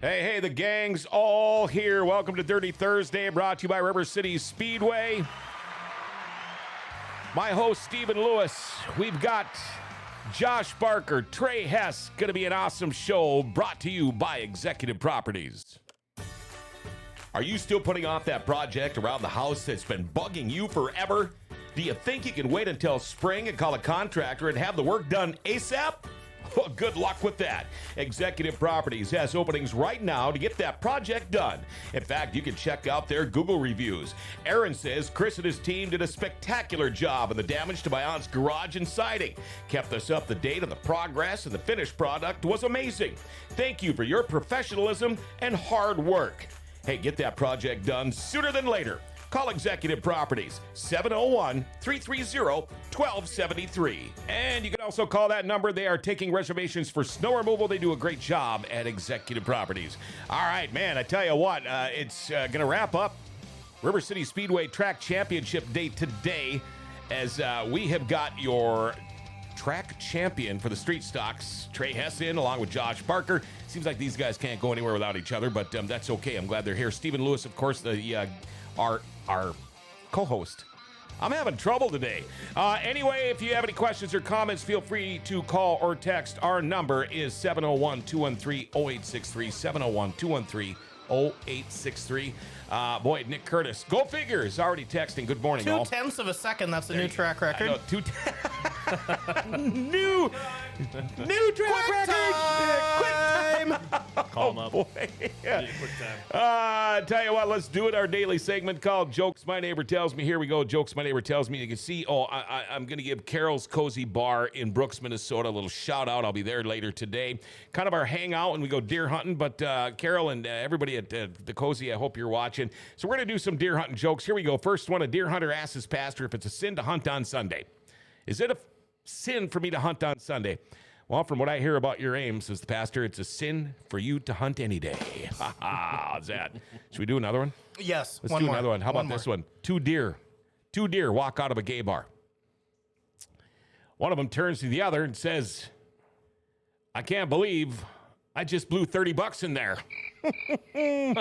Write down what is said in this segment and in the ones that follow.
Hey, the gang's all here. Welcome to Dirty Thursday, brought to you by River City Speedway. My host, Stephen Lewis. We've got Josh Barker, Trey Hess. Going to be an awesome show brought to you by Executive Properties. Are you still putting off that project around the house that's been bugging you forever? Do you think you can wait until spring and call a contractor and have the work done ASAP? Well, good luck with that. Executive Properties has openings right now to get that project done. In fact, you can check out their Google reviews. Aaron says Chris and his team did a spectacular job on the damage to my aunt's garage and siding. Kept us up to date on the progress, and the finished product was amazing. Thank you for your professionalism and hard work. Hey, get that project done sooner than later. Call Executive Properties, 701-330-1273. And you can also call that number. They are taking reservations for snow removal. They do a great job at Executive Properties. All right, man, I tell you what, it's going to wrap up River City Speedway Track Championship Day today, as we have got your track champion for the street stocks, Trey Hess, in, along with Josh Barker. Seems like these guys can't go anywhere without each other, but that's okay. I'm glad they're here. Stephen Lewis, of course, our co-host. I'm having trouble today. Anyway, if you have any questions or comments, feel free to call or text. Our number is 701-213-0863, 701-213-0863. Boy, Nick Curtis, go figure, is already texting. Good morning, all. 0.2 of a second, that's a new track record. I know, new track record. Quick time. Call him up. Boy. Yeah. Quick time. Tell you what, let's do it. Our daily segment called Jokes My Neighbor Tells Me. Here we go. Jokes My Neighbor Tells Me. You can see, I'm going to give Carol's Cozy Bar in Brooks, Minnesota, a little shout out. I'll be there later today. Kind of our hangout when we go deer hunting. But Carol and everybody at the Cozy, I hope you're watching. So we're going to do some deer hunting jokes. Here we go. First one, a deer hunter asks his pastor if it's a sin to hunt on Sunday. Is it a sin for me to hunt on Sunday? Well, from what I hear about your aim, says the pastor, it's a sin for you to hunt any day. How's that? Should we do another one? Yes. Let's do another one. How about this one? Two deer walk out of a gay bar. One of them turns to the other and says, I can't believe I just blew $30 in there. Okay,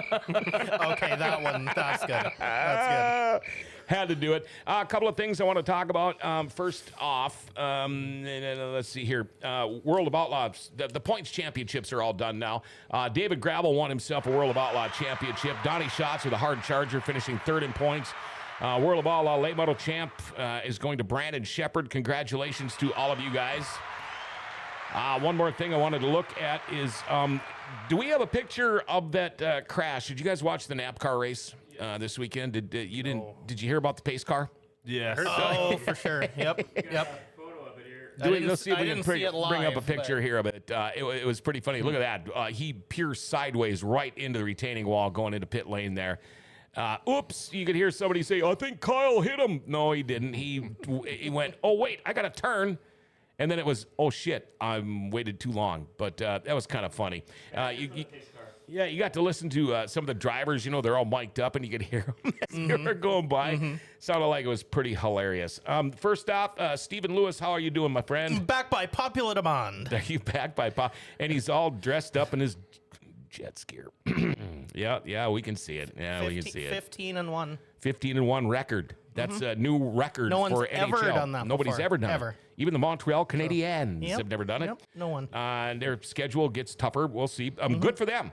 that one, that's good. That's good. Had to do it. A couple of things I want to talk about. First off, let's see here. World of Outlaws. The points championships are all done now. David Gravel won himself a World of Outlaw championship. Donnie Schatz with a hard charger finishing third in points. World of Outlaw late model champ is going to Brandon Shepard. Congratulations to all of you guys. One more thing I wanted to look at is, do we have a picture of that crash? Did you guys watch the NASCAR race this weekend? Did you hear about the pace car? Yeah. Oh, for sure. Yep. Let's see if we can bring up a live, picture here of it. It was pretty funny. Look at that. He pierced sideways right into the retaining wall going into pit lane there. Oops, you could hear somebody say, I think Kyle hit him. No, he didn't. He went, oh, wait, I got to turn. And then it was, oh, shit, I waited too long. But that was kind of funny. You got to listen to some of the drivers. You know, they're all mic'd up, and you could hear them as they were going by. Sounded like it was pretty hilarious. First off, Stephen Lewis, how are you doing, my friend? Back by popular demand. Are you back by Pop? And he's all dressed up in his jet skier. Yeah, we can see it. Yeah, we can see it. 15-1. 15-1 record. That's a new record no for one's NHL. ever done that Nobody's before, ever done ever. it. Even the Montreal Canadiens have never done it. Yep, no one. And their schedule gets tougher. We'll see. Good for them.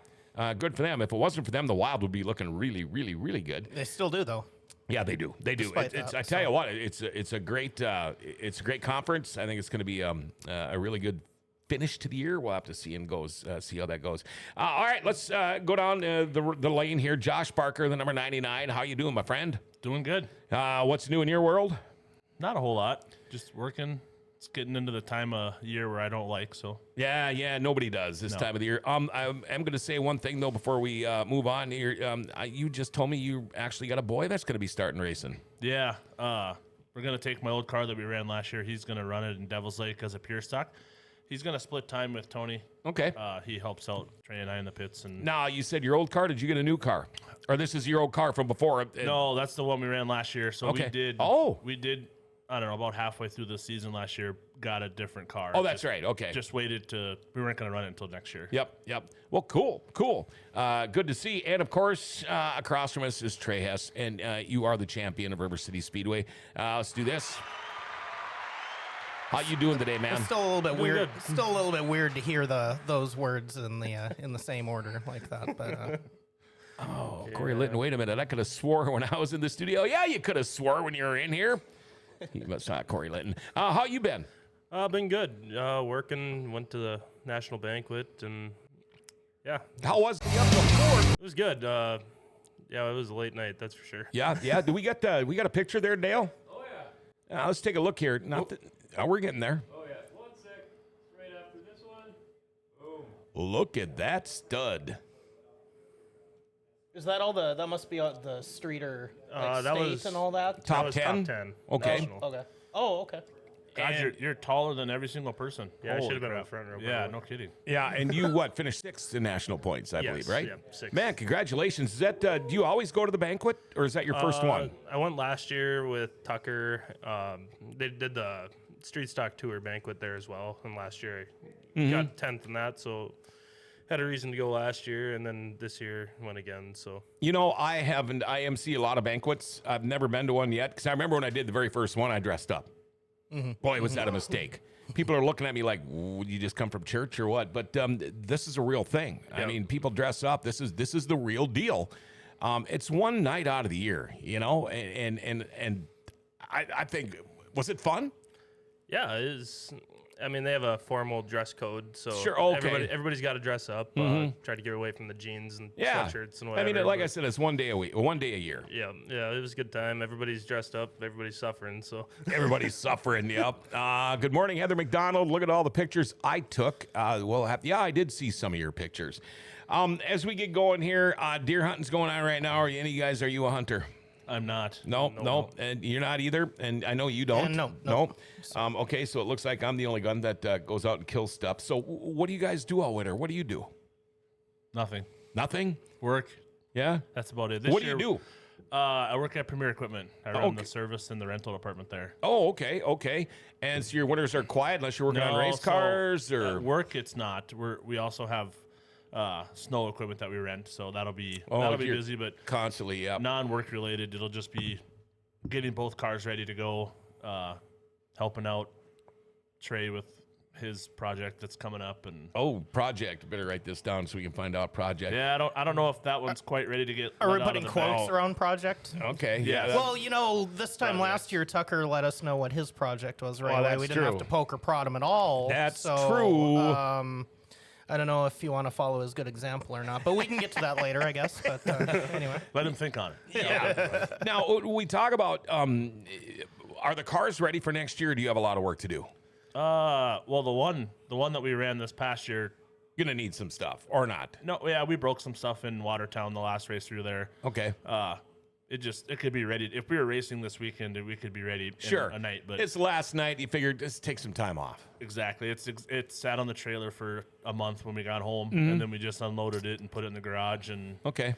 Good for them. If it wasn't for them, the Wild would be looking really, really, really good. They still do, though. Yeah, they do. They do. I tell you what, it's a great conference. I think it's going to be a really good finish to the year. We'll have to see see how that goes. All right, let's go down the lane here. Josh Barker, the number 99. How you doing, my friend? Doing good. What's new in your world? Not a whole lot. Just working. It's getting into the time of year where I don't like, so. Yeah, nobody does this time of the year. I'm going to say one thing, though, before we move on here. You just told me you actually got a boy that's going to be starting racing. Yeah. We're going to take my old car that we ran last year. He's going to run it in Devil's Lake as a pure stock. He's going to split time with Tony. Okay. He helps out Trey and I in the pits. And now, you said your old car. Did you get a new car? Or this is your old car from before? No, that's the one we ran last year. So okay. we did. Oh. We did I don't know, about halfway through the season last year, got a different car. Oh, that's right. Okay. Just waited we weren't going to run it until next year. Yep. Well, cool. Good to see. And, of course, across from us is Trey Hess, and you are the champion of River City Speedway. Let's do this. How you doing today, man? It's still a little bit weird. good. Still a little bit weird to hear those words in the same order like that. But Oh, Corey Litton, wait a minute. I could have swore when I was in the studio. Yeah, you could have swore when you were in here. You must not Corey Litton. How you been? Been good. Working, went to the national banquet, and yeah, How was the up before? it was good. Yeah, it was a late night, that's for sure. Yeah. Do we got a picture there, Dale? Oh, yeah. Let's take a look here. We're getting there. Oh, yeah. 1 sec. Right after this one. Boom. Look at that stud. is that all that must be the streeter that state was- and all that? Top That was 10? Top 10. Okay. national. Okay. Oh, okay. God, And- you're taller than every single person. Yeah, I Holy should have been in crap. the front row. Yeah, probably. no kidding. Yeah, and you finished 6th in national points, I Yes, believe, right? yeah, 6th. Man, congratulations. Is that do you always go to the banquet, or is that your first one? I went last year with Tucker. They did the Street Stock Tour banquet there as well, and last year I got 10th in that, so had a reason to go last year, and then this year went again. So You know, I haven't. I MC a lot of banquets. I've never been to one yet because I remember when I did the very first one, I dressed up. Boy, was that a mistake. People are looking at me like, "Would you just come from church or what?" But this is a real thing. I Yep. mean, people dress up. This is the real deal. It's one night out of the year, you know, and I think, was it fun? yeah, it is. I mean, they have a formal dress code, so Sure, okay. everybody's got to dress up. Try to get away from the jeans and Yeah, sweatshirts and I whatever. mean, like I but said, it's one day a week, one day a year. yeah, it was a good time. Everybody's dressed up. Everybody's suffering. So Everybody's suffering. Yep. Good morning, Heather McDonald. Look at all the pictures I took. I did see some of your pictures. As we get going here, deer hunting's going on right now. Are you a hunter? I'm not. No, and you're not either. And I know you don't. No. Okay, so it looks like I'm the only gun that goes out and kills stuff. So what do you guys do all winter? What do you do? Nothing. Nothing? Work. Yeah. That's about it. This What do year, you do? I work at Premier Equipment. I run okay. the service and the rental department there. Oh, okay. And so your winters are quiet unless you're working on race cars or at work. It's not. We also have snow equipment that we rent, so that'll be you're busy. But constantly. Yeah. non-work related, it'll just be getting both cars ready to go, helping out Trey with his project that's coming up, and Oh, project. Better write this down so we can find out project. yeah, I don't know if that one's quite ready to get. Are we let out of putting the quotes bag. around project? Okay. Yeah. Well, this time Project. last year, Tucker let us know what his project was right Oh, away. that's We didn't have true. to poke or prod him at all. That's so, true. I don't know if you want to follow his good example or not, but we can get to that later, I guess. But anyway. Let him think on it. Yeah. Now, we talk about are the cars ready for next year? Or do you have a lot of work to do? Well, the one that we ran this past year. Gonna need some stuff or not? No, yeah, we broke some stuff in Watertown the last race through there. Okay. It could be ready if we were racing this weekend. We could be ready Sure. in a night, but It's last night. You figured just take some time off. exactly. It sat on the trailer for a month when we got home, and then we just unloaded it and put it in the garage. And Okay.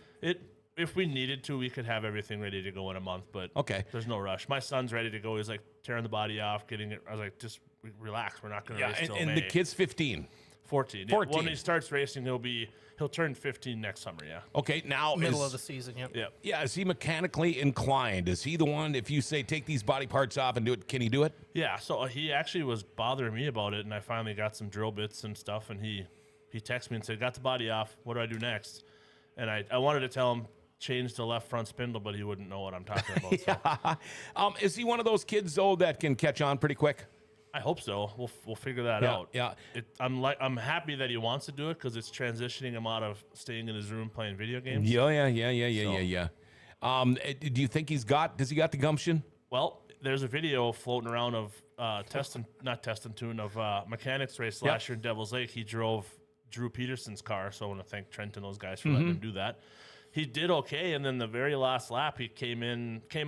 if we needed to, we could have everything ready to go in a month. But Okay. there's no rush. My son's ready to go. He's like tearing the body off, getting it. I was like, just relax. We're not going to Yeah, race and, till and May. the kid's 15. 14. 14. When he starts racing, he'll turn 15 next summer. Yeah. Okay. Now Middle of the season, yep. Yeah. Yeah. Is he mechanically inclined? Is he the one? If you say take these body parts off and do it, can he do it? Yeah, so he actually was bothering me about it, and I finally got some drill bits and stuff, and he texted me and said, got the body off, what do I do next? And I wanted to tell him, change the left front spindle, but he wouldn't know what I'm talking about. So Is he one of those kids though that can catch on pretty quick? I hope so. We'll figure that Yeah, out. yeah. I'm happy that he wants to do it because it's transitioning him out of staying in his room playing video games. Yeah. Do you think does he got the gumption? Well, there's a video floating around of mechanics race last year in Devil's Lake. He drove Drew Peterson's car, so I want to thank Trent and those guys for letting him do that. He did okay, and then the very last lap, he came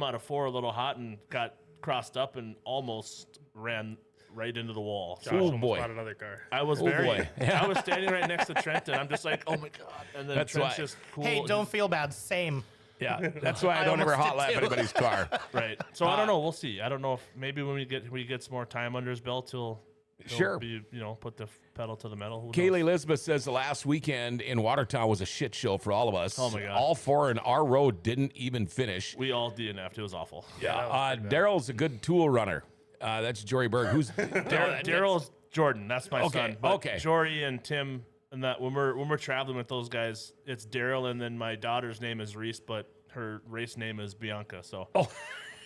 out of 4 a little hot and got crossed up and almost ran right into the wall. Josh Oh, almost boy. bought another car. I was boy. I was standing right next to Trent, and I'm just like, oh my god! And then That's Trent's why. just cool. Hey, don't feel bad. Same. Yeah, that's why I don't ever almost hot did lap too. anybody's car. Right. So I don't know. We'll see. I don't know if maybe when he gets more time under his belt, he'll Sure. be, put the pedal to the metal. Who Kaylee knows? Elizabeth says the last weekend in Watertown was a shit show for all of us. Oh, my God. All 4 in our row didn't even finish. We all DNF'd. It was awful. Daryl's a good tool runner. That's Jory Berg. Who's Daryl's Jordan. That's my Okay, son. But okay. Jory and Tim, and that when we're traveling with those guys, it's Daryl, and then my daughter's name is Reese, but her race name is Bianca. So. Oh.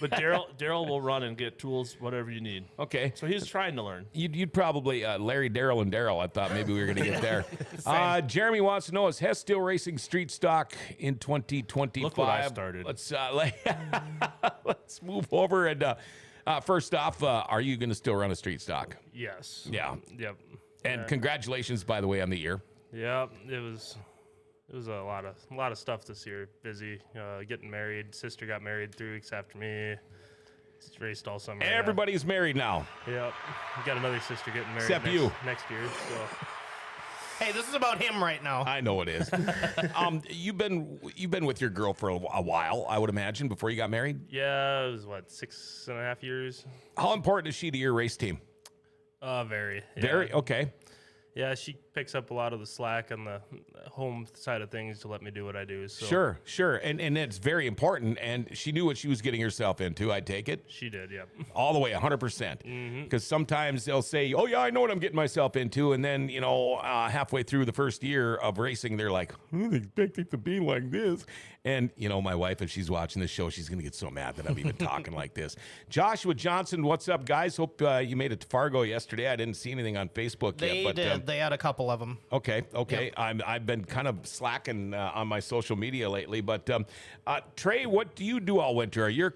But Daryl will run and get tools, whatever you need. Okay. So he's trying to learn. You'd probably Larry, Daryl, and Daryl. I thought maybe we were going to get there. Jeremy wants to know, is Hess still racing street stock in 2025? Look what I started. Let's move over. And first off, are you going to still run a street stock? Yes. Yeah. Yep. And congratulations, by the way, on the year. Yep. It was a lot of stuff this year. Busy, getting married. Sister got married 3 weeks after me. Just raced all summer. Everybody's married now. Yep. Got another sister getting married Except you. next year. So Hey, this is about him right now. I know it is. You've been with your girl for a while, I would imagine, before you got married. yeah, it was 6.5 years. How important is she to your race team? Very. Yeah. Very okay. Yeah, she picks up a lot of the slack on the home side of things to let me do what I do. So Sure. And it's very important. And she knew what she was getting herself into, I take it. She did, yep. All the way, 100%. Because sometimes they'll say, oh, yeah, I know what I'm getting myself into. And then, halfway through the first year of racing, they're like, they expect it to be like this. And, my wife, if she's watching this show, she's going to get so mad that I'm even talking like this. Joshua Johnson, what's up, guys? Hope you made it to Fargo yesterday. I didn't see anything on Facebook They yet. But, did. They had a couple of them. Okay. I've been kind of slacking on my social media lately, but Trey, what do you do all winter? You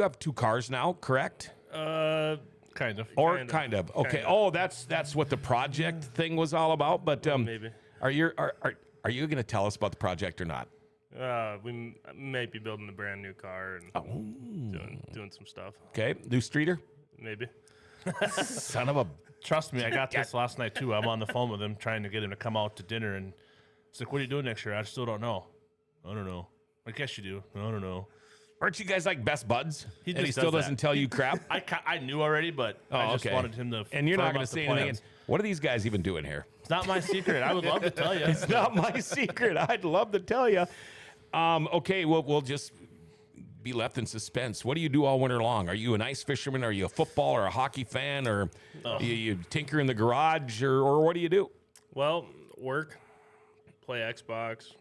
have 2 cars now, correct? Kind of. Or kind of. Okay. Kinda. Oh, that's what the project thing was all about. But Maybe. are you going to tell us about the project or not? We might be building a brand new car and doing some stuff. Okay. New streeter. Maybe. Son of a. Trust me, I got this last night too. I'm on the phone with him trying to get him to come out to dinner, and he's like, "What are you doing next year?" I still don't know. I don't know. I guess you do. I don't know. Aren't you guys like best buds? He and he just still does doesn't that. tell you crap. I knew already, but I just wanted him to. And you're not firm going up to the say anything. plans. What are these guys even doing here? It's not my secret. I would love to tell you. It's not my secret. I'd love to tell you. Okay, well, we'll just be left in suspense. What do you do all winter long? Are you an ice fisherman? Are you a football or a hockey fan? Or you tinker in the garage? Or what do you do? Well, work, play Xbox,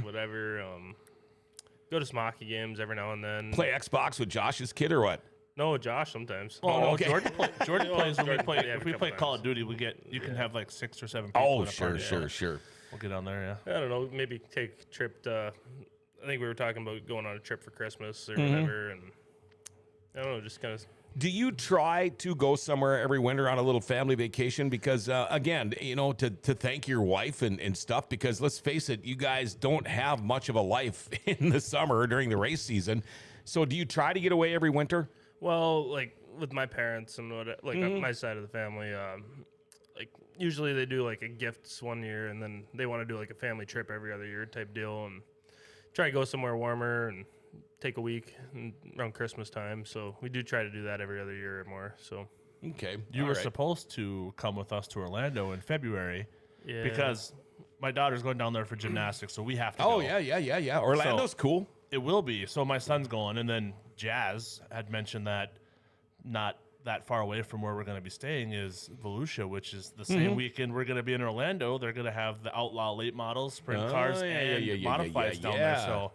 whatever. Go to some hockey games every now and then. Play Xbox with Josh's kid or what? No, Josh sometimes. Oh, no, okay. Jordan plays when we Jordan, play. yeah, If we a play couple Call of times. Duty, you can have like 6 or 7 people. Oh, in a party. sure. We'll get on there, yeah. I don't know. Maybe take a trip to. I think we were talking about going on a trip for Christmas or whatever, and I don't know, just kind of. Do you try to go somewhere every winter on a little family vacation? Because, again, to thank your wife and stuff, because let's face it, you guys don't have much of a life in the summer during the race season. So do you try to get away every winter? Well, like with my parents and on my side of the family, like usually they do like a gifts one year, and then they want to do like a family trip every other year type deal, and try to go somewhere warmer and take a week around Christmas time. So we do try to do that every other year or more. So Okay. You all were right. supposed to come with us to Orlando in February yeah, because my daughter's going down there for gymnastics, so we have to Oh, go. yeah. Orlando's cool. It will be. So my son's going, and then Jazz had mentioned that not that far away from where we're going to be staying is Volusia, which is the same weekend we're going to be in Orlando. They're going to have the Outlaw late models, sprint cars, and modifieds down there. So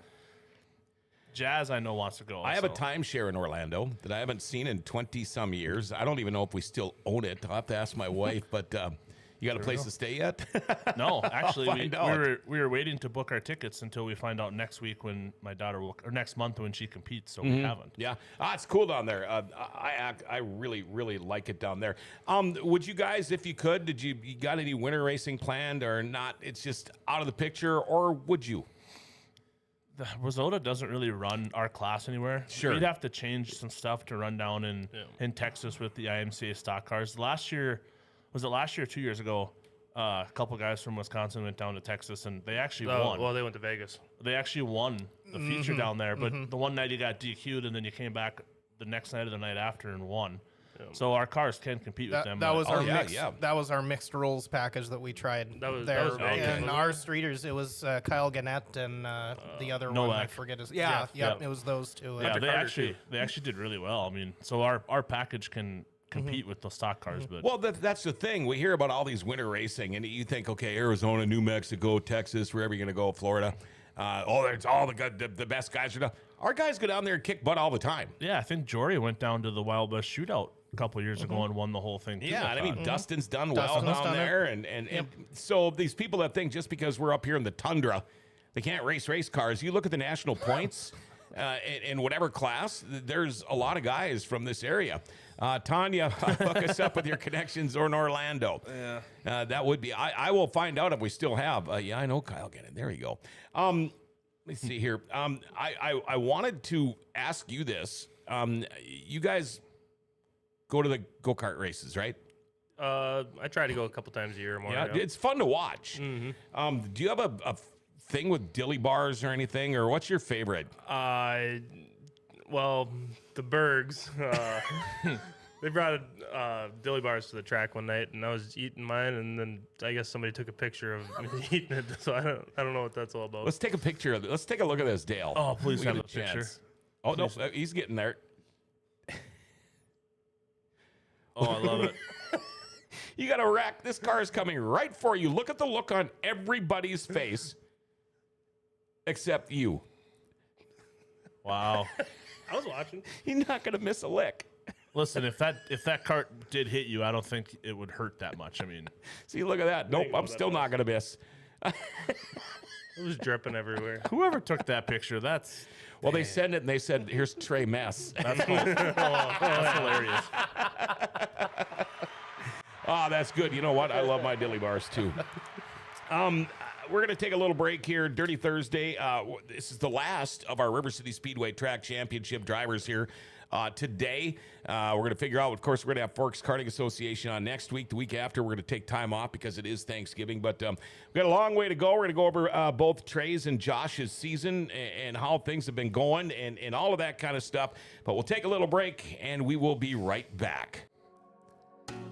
Jazz, I know, wants to go. I have a timeshare in Orlando that I haven't seen in 20-some years. I don't even know if we still own it. I'll have to ask my wife, but you got a place to stay yet? No, actually, we find out. were waiting to book our tickets until we find out next week when my daughter will, or next month when she competes. So we haven't. Yeah, it's cool down there. I really like it down there. Would you guys, if you could, you got any winter racing planned or not? It's just out of the picture, or would you? The Rosota doesn't really run our class anywhere. Sure. We'd have to change some stuff to run down in Texas with the IMCA stock cars. Was it last year or 2 years ago? A couple guys from Wisconsin went down to Texas, and they actually won. Well, they went to Vegas. They actually won the feature down there, but the one night you got DQ'd, and then you came back the next night or the night after and won. Yeah. So our cars can compete with them. That was our That was our mixed rules package that we tried that was there. Vegas. And our streeters, it was Kyle Gannett and the other one, I forget his. Yeah, it was those two. Yeah, they actually did really well. I mean, so our package can compete with the stock cars, but well, that's the thing. We hear about all these winter racing, and you think, okay, Arizona, New Mexico, Texas, wherever you're going to go, Florida. There's all the best guys are down. Our guys go down there and kick butt all the time. Yeah, I think Jory went down to the Wild West Shootout a couple of years ago and won the whole thing. Yeah, I mean, Dustin's done well down there. And so these people that think just because we're up here in the tundra, they can't race cars. You look at the national points in whatever class, there's a lot of guys from this area. Tanya, hook us up with your connections or in Orlando. Yeah. That would be, I will find out if we still have. Yeah, I know Kyle Gannon. There you go. Let me see here. I wanted to ask you this. You guys go to the go-kart races, right? I try to go a couple times a year or more. Yeah, it's fun to watch. Mm-hmm. Do you have a thing with dilly bars or anything, or what's your favorite? Well, the Bergs, they brought dilly bars to the track one night, and I was eating mine, and then I guess somebody took a picture of me eating it, so I don't know what that's all about. Let's take a picture of it. Let's take a look at this, Dale. Oh, please have a picture. Oh, please. No, he's getting there. Oh, I love it. You got a wreck. This car is coming right for you. Look at the look on everybody's face except you. Wow. I was watching. You're not going to miss a lick. Listen, if that cart did hit you, I don't think it would hurt that much. I mean, see, look at that. Nope, I'm still not going to miss. It was dripping everywhere. Whoever took that picture, that's... Well, they sent it and they said, here's Trey Mess. That's cool. That's hilarious. Oh, that's good. You know what? I love my dilly bars, too. We're going to take a little break here. Dirty Thursday. This is the last of our River City Speedway Track Championship drivers here today. We're going to figure out, of course, we're going to have Forks Karting Association on next week. The week after, we're going to take time off because it is Thanksgiving. But we've got a long way to go. We're going to go over both Trey's and Josh's season and how things have been going and all of that kind of stuff. But we'll take a little break, and we will be right back.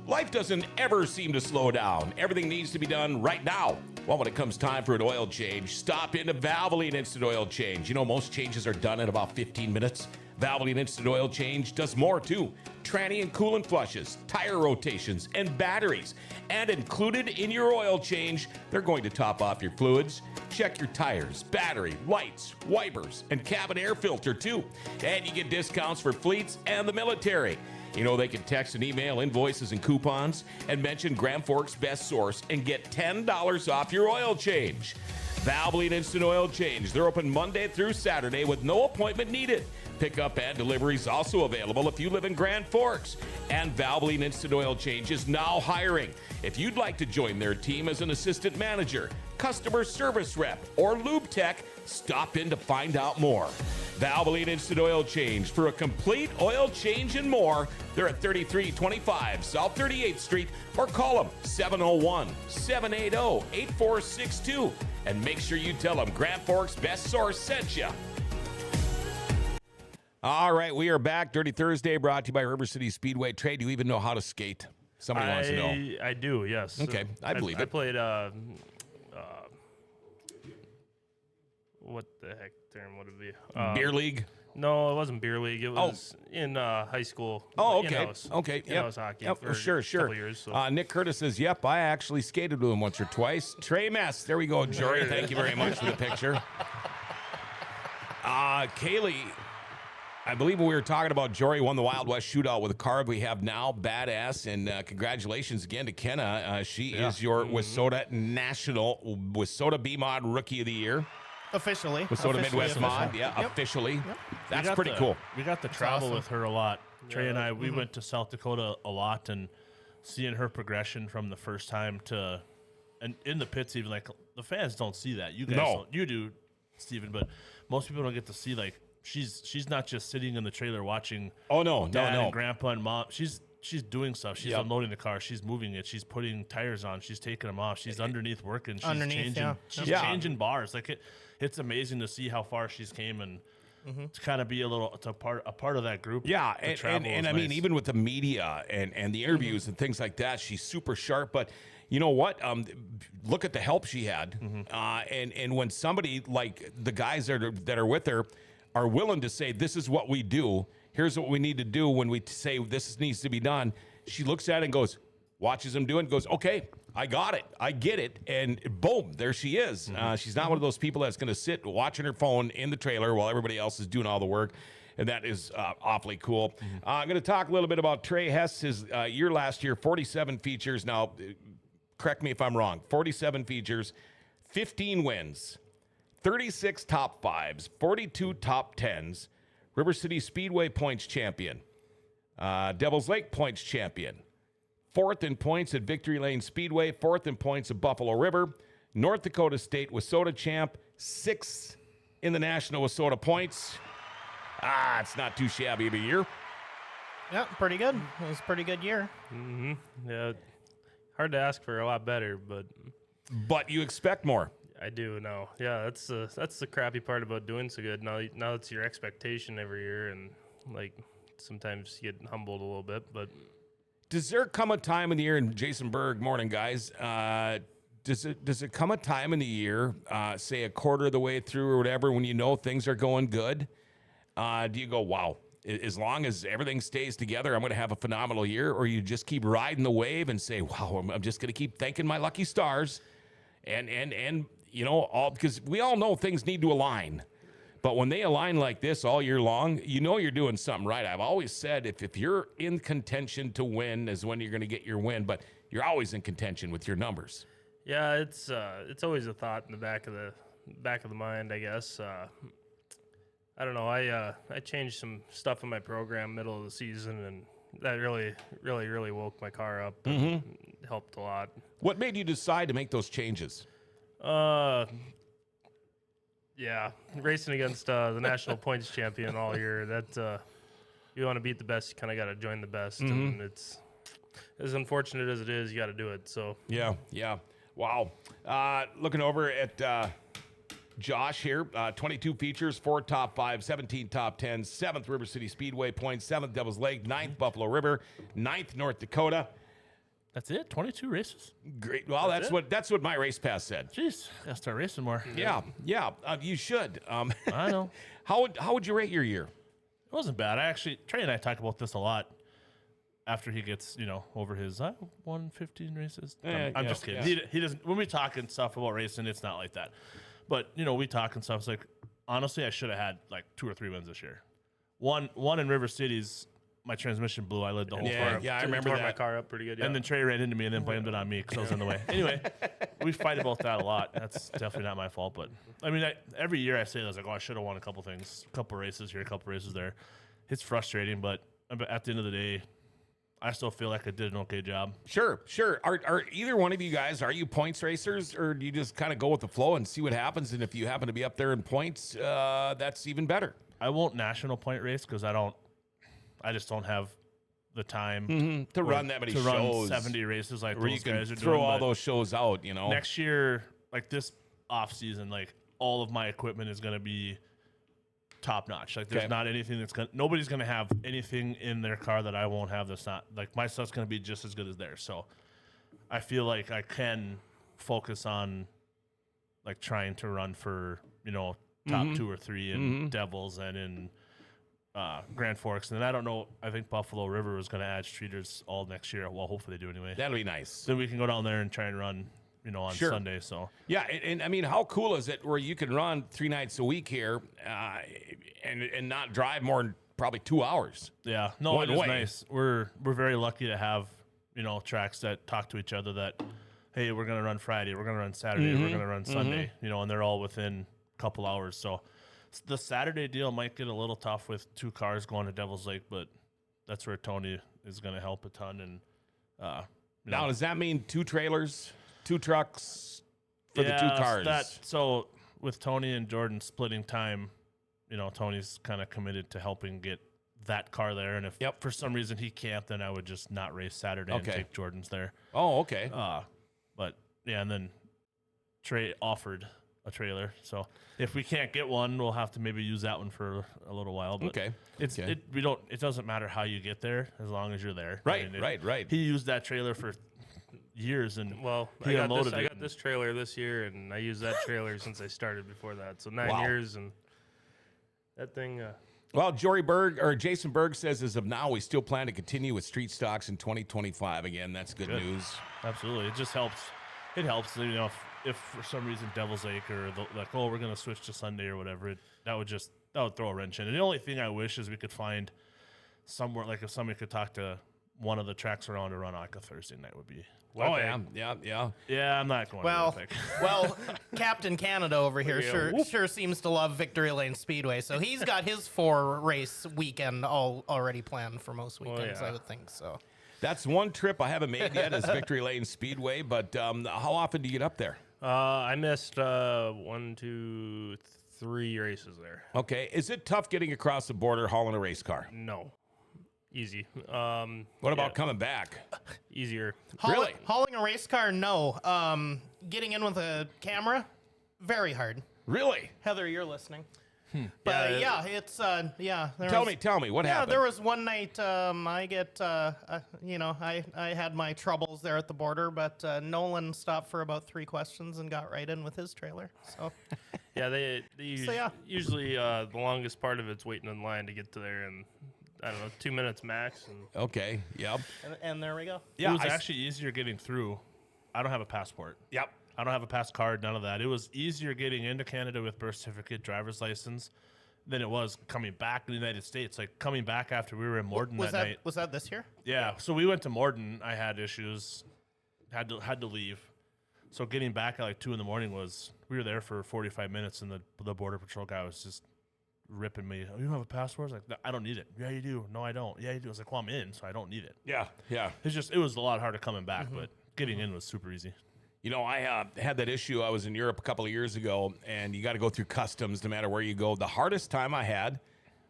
Life doesn't ever seem to slow down. Everything needs to be done right now. Well, when it comes time for an oil change, stop into Valvoline Instant Oil Change. You know, most changes are done in about 15 minutes. Valvoline Instant Oil Change does more too. Tranny and coolant flushes, tire rotations, and batteries. And included in your oil change, they're going to top off your fluids, check your tires, battery, lights, wipers, and cabin air filter too. And you get discounts for fleets and the military. You know, they can text and email invoices and coupons and mention Grand Forks Best Source and get $10 off your oil change. Valvoline Instant Oil Change. They're open Monday through Saturday with no appointment needed. Pickup and delivery is also available if you live in Grand Forks. And Valvoline Instant Oil Change is now hiring. If you'd like to join their team as an assistant manager, customer service rep, or lube tech, stop in to find out more. Valvoline Instant Oil Change for a complete oil change and more. They're at 3325 South 38th Street or call them 701-780-8462 and make sure you tell them Grand Forks Best Source sent you. All right, we are back. Dirty Thursday brought to you by River City Speedway. Trey, do you even know how to skate? Somebody wants to know. I do, yes. Okay, I believe it. I played, what the heck term would it be? Beer league? No, it wasn't beer league. It was in high school. Oh, okay. In-house. Okay. In-house hockey for sure. a couple years. So. Nick Curtis says, yep, I actually skated with him once or twice. Trey Mess. There we go, Jory. Thank you very much for the picture. Kaylee, I believe when we were talking about Jory won the Wild West Shootout with a car we have now. Badass. And congratulations again to Kenna. She is your Wissota National, Wissota B-Mod Rookie of the Year. Officially. Wissota Midwest Mod. Yeah, officially. Yep. That's pretty cool. We got to travel with her a lot. Trey and I, we went to South Dakota a lot, and seeing her progression from the first time to, and in the pits even, like, the fans don't see that. You guys don't. You do, Steven, but most people don't get to see, like, she's not just sitting in the trailer watching Dad and Grandpa and Mom. She's she's doing stuff. She's unloading the car. She's moving it. She's putting tires on. She's taking them off. She's underneath working. She's changing. She's changing bars. Like it's amazing to see how far she's came and to kind of be a part of that group. Yeah, and I mean, even with the media and the interviews and things like that, she's super sharp. But you know what? Look at the help she had. And when somebody like the guys that are with her are willing to say, this is what we do, here's what we need to do when we say this needs to be done, she looks at it and goes, watches them do it and goes, okay, I got it. I get it. And boom, there she is. She's not one of those people that's going to sit watching her phone in the trailer while everybody else is doing all the work. And that is awfully cool. I'm going to talk a little bit about Trey Hess, his year last year, 47 features. Now, correct me if I'm wrong, 47 features, 15 wins, 36 top fives, 42 top tens, River City Speedway points champion, Devil's Lake points champion, 4th in points at Victory Lane Speedway, 4th in points at Buffalo River, North Dakota State WISSOTA champ, 6th in the National WISSOTA points. It's not too shabby of a year. Yeah, pretty good. It was a pretty good year. Yeah, hard to ask for a lot better, But you expect more. I do now. Yeah, that's the crappy part about doing so good. Now it's your expectation every year, and like sometimes you get humbled a little bit. But Does there come a time in the year, and Jason Berg, morning guys, does it come a time in the year, say a quarter of the way through or whatever, when you know things are going good? Do you go, wow, as long as everything stays together, I'm going to have a phenomenal year? Or you just keep riding the wave and say, wow, I'm just going to keep thanking my lucky stars, and you know, all because we all know things need to align. But when they align like this all year long, you know you're doing something right. I've always said if you're in contention to win is when you're going to get your win, but you're always in contention with your numbers. yeah, it's always a thought in the back of the mind, I guess. I don't know. I changed some stuff in my program middle of the season, and that really woke my car up and helped a lot. What made you decide to make those changes? Yeah, racing against the national points champion all year. That you want to beat the best, you kind of got to join the best, and it's as unfortunate as it is, you got to do it. So Yeah. Wow. Looking over at Josh here, 22 features, 4 top 5, 17 top 10, 7th River City Speedway points, 7th Devil's Lake, 9th Buffalo River, 9th North Dakota. That's it. 22 races. Great. Well, that's what my race pass said. Jeez, gotta start racing more. Yeah. You should. I know. How would you rate your year? It wasn't bad. Trey and I talk about this a lot after he gets, over his 115 races. I'm just kidding. Yeah. He doesn't. When we talk and stuff about racing, it's not like that. But we talk and stuff. It's like, honestly, I should have had like 2 or 3 wins this year. One in River City's. My transmission blew. I led the whole car up. Yeah, I remember tore that. my car up pretty good. Yeah. And then Trey ran into me and then blamed it on me because I was in the way. Anyway, we fight about that a lot. That's definitely not my fault. But, I mean, every year I say this, like, I should have won a couple things. A couple races here, a couple races there. It's frustrating, but at the end of the day, I still feel like I did an okay job. Sure. Are either one of you guys, are you points racers, or do you just kind of go with the flow and see what happens? And if you happen to be up there in points, that's even better. I won't national point race because I just don't have the time to run that many to shows. run 70 races like Where those you can guys are throw doing. all But those shows out, next year, like this off season, like all of my equipment is going to be top notch. Like there's not anything nobody's going to have anything in their car that I won't have. That's not like my stuff's going to be just as good as theirs. So I feel like I can focus on like trying to run for, top 2 or 3 in Devils and in Grand Forks. And then I don't know, I think Buffalo River was going to add streeters all next year. Well, hopefully they do anyway. That'll be nice. Then we can go down there and try and run, on Sunday. So Yeah, and I mean, how cool is it where you can run 3 nights a week here and not drive more than probably 2 hours? yeah, no, One it is way. nice. We're very lucky to have, tracks that talk to each other that, hey, we're going to run Friday, we're going to run Saturday, we're going to run Sunday, and they're all within a couple hours. So the Saturday deal might get a little tough with 2 cars going to Devil's Lake, but that's where Tony is going to help a ton. And Now, does that mean 2 trailers, 2 trucks for the 2 cars? So with Tony and Jordan splitting time, Tony's kind of committed to helping get that car there. And if for some reason he can't, then I would just not race Saturday and Okay. take Jordan's there. Oh, okay. But yeah, and then Trey offered a trailer. So if we can't get one, we'll have to maybe use that one for a little while. But Okay. it doesn't matter how you get there as long as you're there. Right, I mean, right. He used that trailer for years, and Well, he I unloaded got it. this trailer this year, and I used that trailer since I started before that. So 9 Wow. years, and that thing. Well, Jason Berg says, as of now, we still plan to continue with street stocks in 2025. Again, that's good news. Absolutely, it just helps. It helps, if for some reason Devil's Lake or we're going to switch to Sunday or whatever, that would throw a wrench in. And the only thing I wish is we could find somewhere, like if somebody could talk to one of the tracks around to run like a Thursday night would be. Yeah. I'm not going. Well, to Winnipeg. well, Captain Canada over here sure seems to love Victory Lane Speedway, so he's got his 4-race weekend already planned for most weekends. yeah. I would think so. That's one trip I haven't made yet is Victory Lane Speedway, but how often do you get up there? I missed 1, 2, 3 races there. Okay. Is it tough getting across the border hauling a race car? No, easy. What about coming back? Easier? Really? Hauling a race car, no. Getting in with a camera, very hard. Really? Heather, you're listening. But it's Tell me what happened. There was one night I had my troubles there at the border, but Nolan stopped for about 3 questions and got right in with his trailer. So Yeah, they usually the longest part of it's waiting in line to get to there, and I don't know, 2 minutes max. And Okay. Yep. and there we go. It was actually easier getting through. I don't have a passport. Yep. I don't have a pass card, none of that. It was easier getting into Canada with birth certificate, driver's license, than it was coming back in the United States. Like coming back after we were in Morden that night. Was that this year? Yeah, so we went to Morden. I had issues, had to leave. So getting back at like 2 a.m. we were there for 45 minutes, and the border patrol guy was just ripping me. Oh, you don't have a passport? I was like, no, I don't need it. Yeah, you do. No, I don't. Yeah, you do. I was like, well, I'm in, so I don't need it. Yeah. It was a lot harder coming back, but getting in was super easy. You know, I had that issue. I was in Europe a couple of years ago, and you got to go through customs no matter where you go. The hardest time I had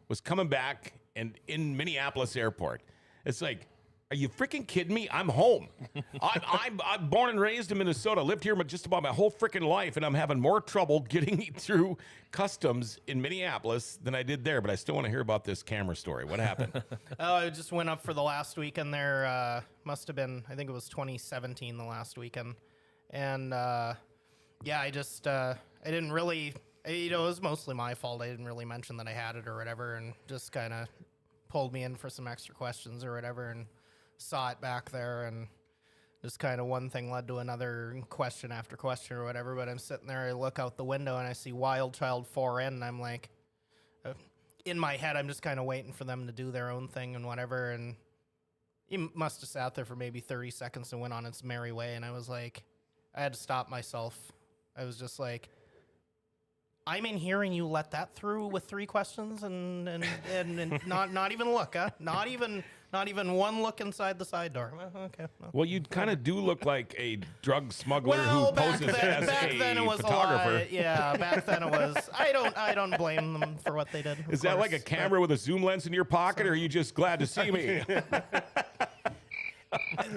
was coming back and in Minneapolis airport. It's like, are you freaking kidding me? I'm home. I'm born and raised in Minnesota. Lived here just about my whole freaking life, and I'm having more trouble getting through customs in Minneapolis than I did there. But I still want to hear about this camera story. What happened? Oh, I just went up for the last weekend there. Must have been, I think it was 2017, the last weekend. And I didn't really, it was mostly my fault. I didn't really mention that I had it or whatever, and just kind of pulled me in for some extra questions or whatever, and saw it back there, and just kind of one thing led to another, question after question or whatever. But I'm sitting there, I look out the window, and I see Wild Child 4N, and I'm like, in my head, I'm just kind of waiting for them to do their own thing and whatever, and he must have sat there for maybe 30 seconds and went on its merry way, and I was like, I had to stop myself. I was just like, I'm in here and you let that through with 3 questions and not even look, huh? Not even one look inside the side door. Okay. Well, you kind of do look like a drug smuggler who back poses then, as back a then it was photographer. a lot. Yeah, back then it was. I don't blame them for what they did. Is that like a camera with a zoom lens in your pocket, or are you just glad to see me?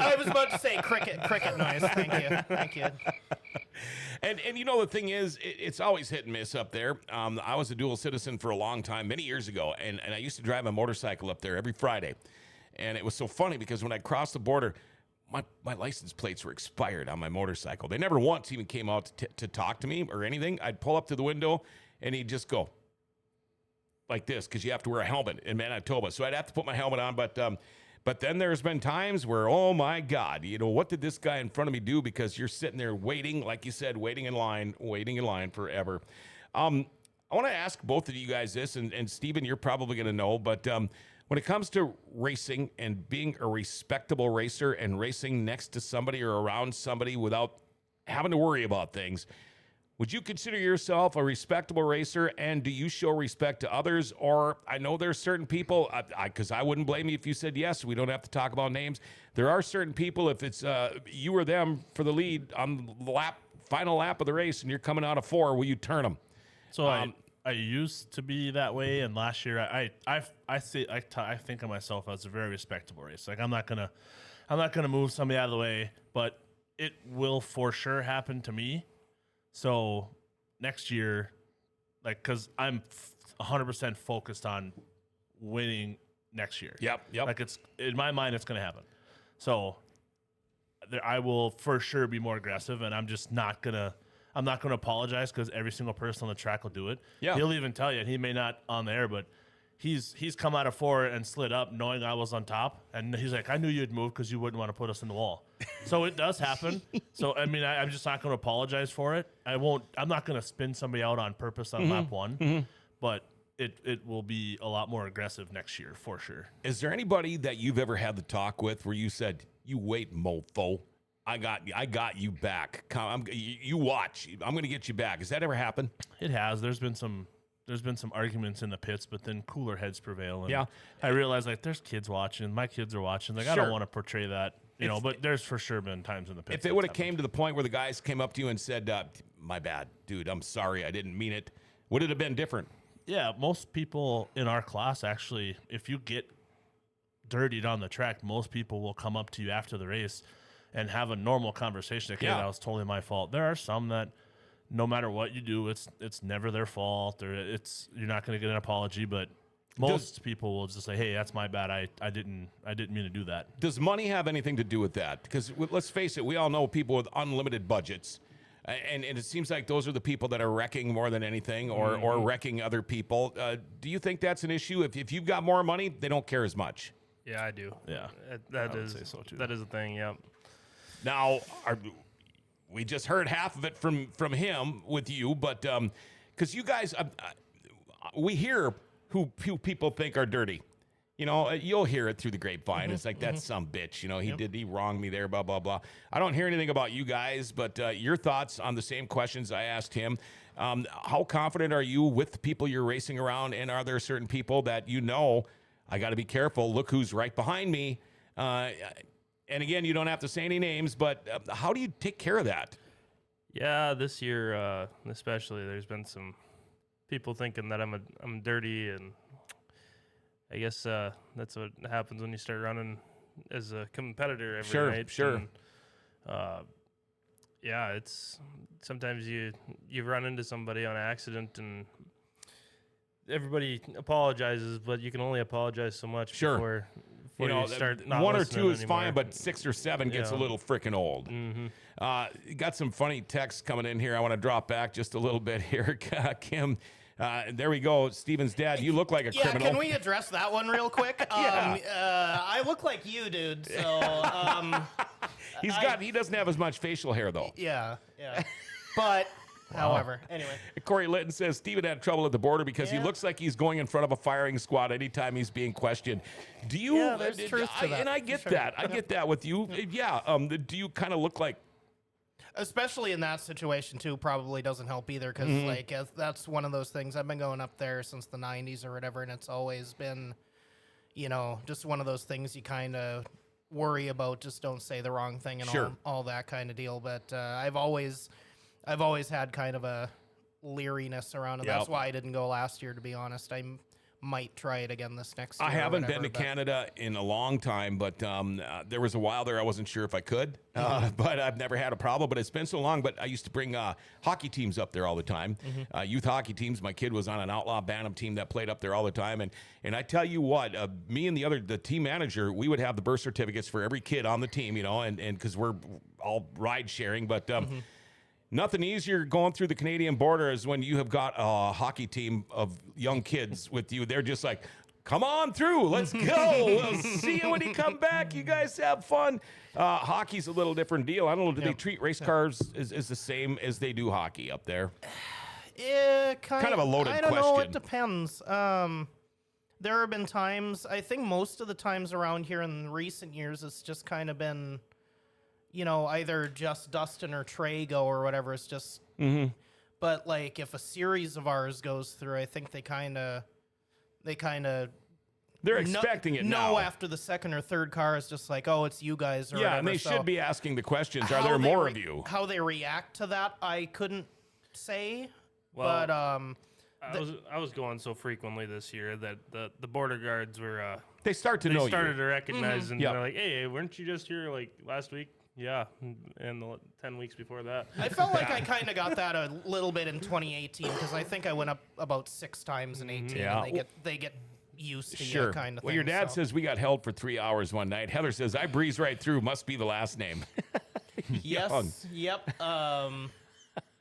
I was about to say cricket noise. Thank you. And you know, the thing is, it's always hit and miss up there. I was a dual citizen for a long time, many years ago, and I used to drive a motorcycle up there every Friday. And it was so funny because when I crossed the border, my license plates were expired on my motorcycle. They never once even came out to talk to me or anything. I'd pull up to the window, and he'd just go like this, because you have to wear a helmet in Manitoba. So I'd have to put my helmet on, But then there's been times where, oh my God, you know, what did this guy in front of me do? Because you're sitting there waiting, like you said, waiting in line forever. I want to ask both of you guys this, and Steven, you're probably going to know, but when it comes to racing and being a respectable racer and racing next to somebody or around somebody without having to worry about things, would you consider yourself a respectable racer, and do you show respect to others? Or I know there's certain people, because I wouldn't blame you if you said yes. We don't have to talk about names. There are certain people, if it's you or them for the lead on the final lap of the race and you're coming out of 4, will you turn them? So I used to be that way, and last year I think of myself as a very respectable race. Like I'm not gonna move somebody out of the way, but it will for sure happen to me. So next year, like, because I'm 100% focused on winning next year. Yep. Like it's in my mind, it's gonna happen. So I will for sure be more aggressive, and I'm not gonna apologize because every single person on the track will do it. Yeah. He'll even tell you, and he may not on the air, but he's come out of 4 and slid up knowing I was on top, and he's like, I knew you'd move because you wouldn't want to put us in the wall. So it does happen. So I mean, I'm just not going to apologize for it. I'm not going to spin somebody out on purpose on lap 1, but it will be a lot more aggressive next year for sure. Is there anybody that you've ever had the talk with where you said, "You wait, mofo, I got you back. You watch. I'm going to get you back." Has that ever happened? It has. There's been some arguments in the pits, but then cooler heads prevail. And Yeah. I realized, like, there's kids watching. My kids are watching. Like, I Sure. don't want to portray that, but there's for sure been times in the pits. If it would have came to the point where the guys came up to you and said, "My bad, dude, I'm sorry, I didn't mean it," would it have been different? Yeah, most people in our class, actually, if you get dirtied on the track, most people will come up to you after the race and have a normal conversation. Like, hey, Yeah. that was totally my fault. There are some that no matter what you do, it's never their fault, or you're not going to get an apology, but most people will just say, hey, that's my bad. I didn't mean to do that. Does money have anything to do with that? Because let's face it, we all know people with unlimited budgets. And it seems like those are the people that are wrecking more than anything, or wrecking other people. Do you think that's an issue? If you've got more money, they don't care as much. Yeah, I do. Yeah. That I would is say so, too. That is a thing. Yep. Now, we just heard half of it from him with you, but because you guys, we hear who people think are dirty. You know, you'll hear it through the grapevine. It's like, that's some bitch. You know, he wronged me there, blah, blah, blah. I don't hear anything about you guys, but your thoughts on the same questions I asked him. How confident are you with the people you're racing around? And are there certain people that I got to be careful. Look who's right behind me. And again, you don't have to say any names, but how do you take care of that? Yeah, this year especially, there's been some people thinking that I'm dirty, and I guess that's what happens when you start running as a competitor every night. Sure. And, yeah, it's sometimes you run into somebody on accident, and everybody apologizes, but you can only apologize so much before you start not 1 or listening 2 is anymore. fine, but 6 or 7 gets a little freaking old. Got some funny texts coming in here. I want to drop back just a little bit here. Kim, there we go. Steven's dad, you look like a criminal. Can we address that one real quick? I look like you, dude. So He doesn't have as much facial hair, though. yeah. But however, anyway. Corey Litton says Steven had trouble at the border because he looks like he's going in front of a firing squad anytime he's being questioned. Do you? Yeah, there's truth to that. And I get that. I get that with you. Yeah. Do you kind of look like? Especially in that situation too, probably doesn't help either, because that's one of those things. I've been going up there since the 90s or whatever, and it's always been, just one of those things you kind of worry about. Just don't say the wrong thing and all that kind of deal. But I've always had kind of a leeriness around it. Yep. That's why I didn't go last year, to be honest. I might try it again this next year. I haven't been to Canada in a long time, but there was a while there I wasn't sure if I could, but I've never had a problem. But it's been so long. But I used to bring hockey teams up there all the time, youth hockey teams. My kid was on an outlaw Bantam team that played up there all the time. And I tell you what, me and the team manager, we would have the birth certificates for every kid on the team, and because we're all ride sharing, but. Nothing easier going through the Canadian border is when you have got a hockey team of young kids with you. They're just like, come on through. Let's go. We'll see you when you come back. You guys have fun. Hockey's a little different deal. I don't know. Do they treat race cars as the same as they do hockey up there? Kind of a loaded I don't know. question. It depends. There have been times, I think most of the times around here in recent years, it's just kind of been, either just Dustin or Trey go or whatever. It's just, but like if a series of ours goes through, I think they kind of They're expecting it now. No, after the second or third car, it's just like, oh, it's you guys. Or Yeah, whatever. and they So should be asking the questions. Are how there they more of you? How they react to that, I couldn't say. Well, but I was going so frequently this year that the border guards were They start to they know started you. to recognize and Yep. they're like, hey, weren't you just here like last week? Yeah, and the 10 weeks before that. I felt like I kind of got that a little bit in 2018 because I think I went up about 6 times in 18. Yeah. And they get used to Sure. you kind of thing. Well, your dad so. says we got held for 3 hours one night. Heather says I breezed right through. Must be the last name. Young. Yes. Yep.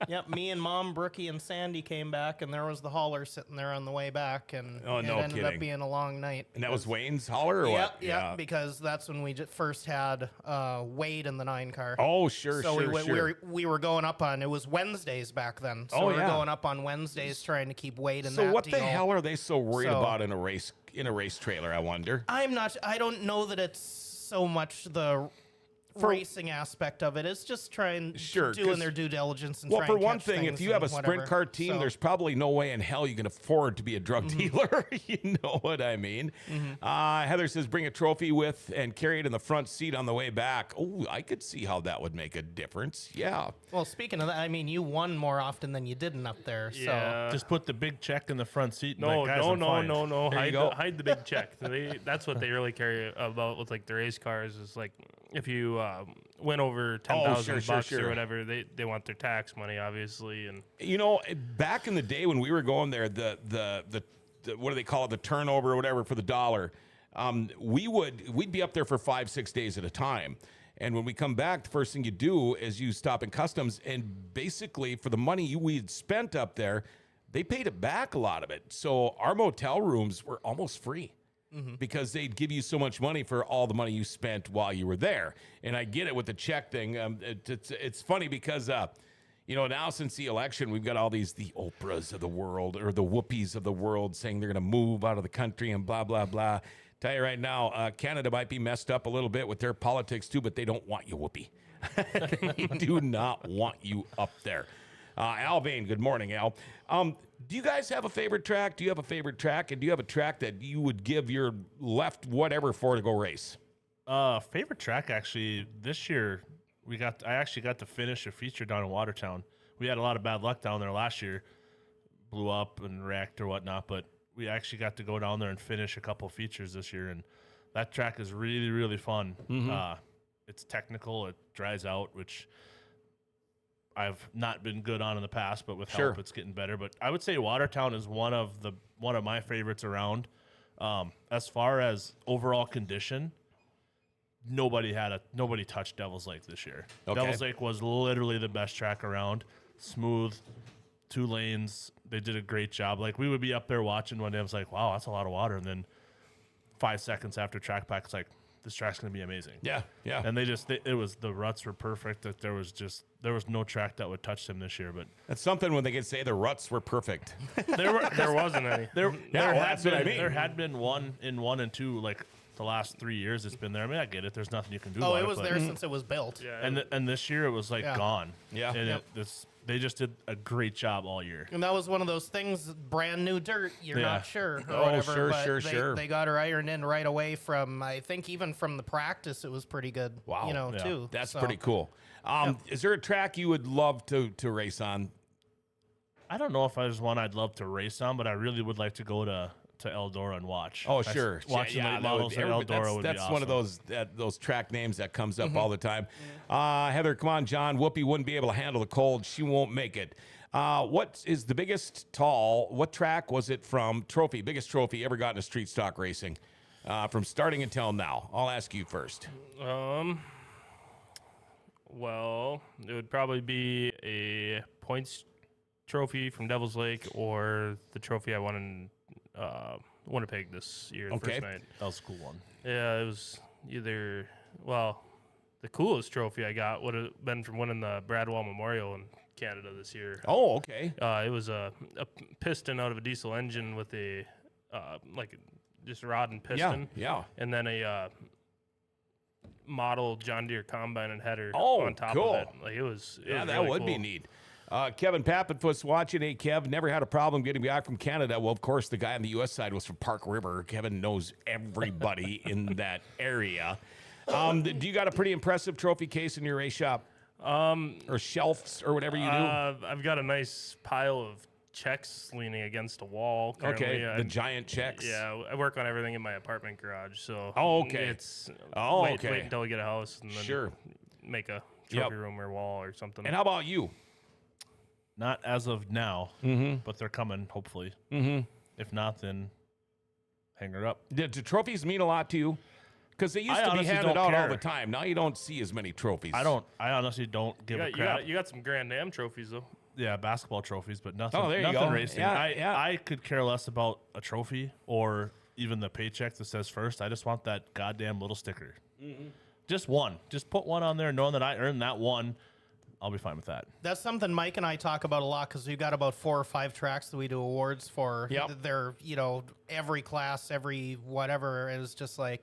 Yep. Me and Mom, Brookie, and Sandy came back, and there was the hauler sitting there on the way back, and Oh, it no ended kidding. up being a long night. And that was Wayne's holler or Yep, what? yep, because that's when we first had Wade in the 9 car. Oh, sure, So sure. we were going up on, it was Wednesdays back then. So Oh, we were yeah. going up on Wednesdays trying to keep Wade in So that what deal. the hell are they so worried So- about in a race trailer, I wonder? I don't know that it's so much the racing aspect of it. It's just doing 'cause- their due diligence and Well, trying for to one catch thing, if things you have a and sprint whatever. car team, So- there's probably no way in hell you can afford to be a drug Mm-hmm. dealer. You know what I mean? Heather says bring a trophy with and carry it in the front seat on the way back. Oh, I could see how that would make a difference. Yeah. Well, speaking of that, I mean, you won more often than you didn't up there. So Yeah. Just put the big check in the front seat. And No, like, guys, I'm fine. no. There you Hide go. hide the big check. That's what they really care about with like the race cars. Is like if you win over 10,000 bucks sure. or whatever, they want their tax money, obviously. And You know, back in the day when we were going there, the what do they call it, the turnover or whatever for the dollar, we'd be up there for 5-6 days at a time. And when we come back, the first thing you do is you stop in customs, and basically for the money we had spent up there, they paid it back, a lot of it. So our motel rooms were almost free. Because they'd give you so much money for all the money you spent while you were there. And I get it with the check thing. It's funny because, now since the election, we've got all the Oprahs of the world or the Whoopies of the world saying they're going to move out of the country and blah, blah, blah. Tell you right now, Canada might be messed up a little bit with their politics too, but they don't want you, Whoopi. They do not want you up there. Al Vane, good morning, Al. Do you guys have a favorite track? Do you have a favorite track? And do you have a track that you would give your left whatever for to go race? Favorite track actually this year I actually got to finish a feature down in Watertown. We had a lot of bad luck down there last year, blew up and wrecked or whatnot, but we actually got to go down there and finish a couple features this year, and that track is really, really fun. It's technical, it dries out, which I've not been good on in the past, but with help, it's getting better. But I would say Watertown is one of my favorites around. As far as overall condition, nobody touched Devil's Lake this year. Okay. Devil's Lake was literally the best track around. Smooth, 2 lanes. They did a great job. Like, we would be up there watching one day. I was like, wow, that's a lot of water. And then 5 seconds after track pack, it's like, this track's going to be amazing. Yeah. And the ruts were perfect. That there was no track that would touch them this year. But That's something when they can say the ruts were perfect. there wasn't any. That's what I mean. There had been 1 and 2, like the last 3 years it's been there. I mean, I get it. There's nothing you can do Oh, about it it. was but- there since it was built. Yeah, And this year it was like Yeah. gone. Yeah. And Yep. they just did a great job all year. And that was one of those things, brand new dirt, you're Yeah. not sure. Or Oh, whatever, sure, but sure. They got her ironed in right away from, I think even from the practice, it was pretty good. Wow. Yeah. Too. That's So, pretty cool. Is there a track you would love to race on? I don't know if there's one I'd love to race on, but I really would like to go to Eldora and watch. Oh, sure. Watching Yeah, late that would models be- at Eldora would be That's awesome. one of those track names that comes up all the time. Heather, come on, John. Whoopi wouldn't be able to handle the cold. She won't make it. What is the biggest what track was it from? Biggest trophy ever gotten in street stock racing from starting until now? I'll ask you first. Well, it would probably be a points trophy from Devil's Lake or the trophy I won in Winnipeg this year, the Okay. first night. That was a cool one. Yeah, it was either, the coolest trophy I got would have been from winning the Bradwell Memorial in Canada this year. Oh, okay. It was a piston out of a diesel engine with a, just rod and piston. Yeah. And then a model John Deere combine and header Oh, on top cool. of it. Like it was Yeah, that really would be cool. neat. Kevin Pappenfuss watching. Hey, Kev, never had a problem getting back from Canada. Well, of course, the guy on the U.S. side was from Park River. Kevin knows everybody in that area. Do you got a pretty impressive trophy case in your race shop? Or shelves or whatever you do? I've got a nice pile of checks leaning against a wall. Currently. Okay, the giant checks. Yeah, I work on everything in my apartment garage, so okay. It's okay. Wait until we get a house and then make a trophy room or wall or something. And how about you? Not as of now, but they're coming, hopefully. If not, then hang her up. Do trophies mean a lot to you? Because they used to be honestly handed don't out all care. the time. Now you don't see as many trophies. I honestly don't give a crap. You got some Grand Am trophies though. Yeah, basketball trophies, but nothing. Oh, there you nothing go. racing. Yeah, I could care less about a trophy or even the paycheck that says first. I just want that goddamn little sticker. Just one. Just put one on there, knowing that I earned that one. I'll be fine with that. That's something Mike and I talk about a lot because we've got about 4 or 5 tracks that we do awards for. Yep. They're, every class, every whatever is just like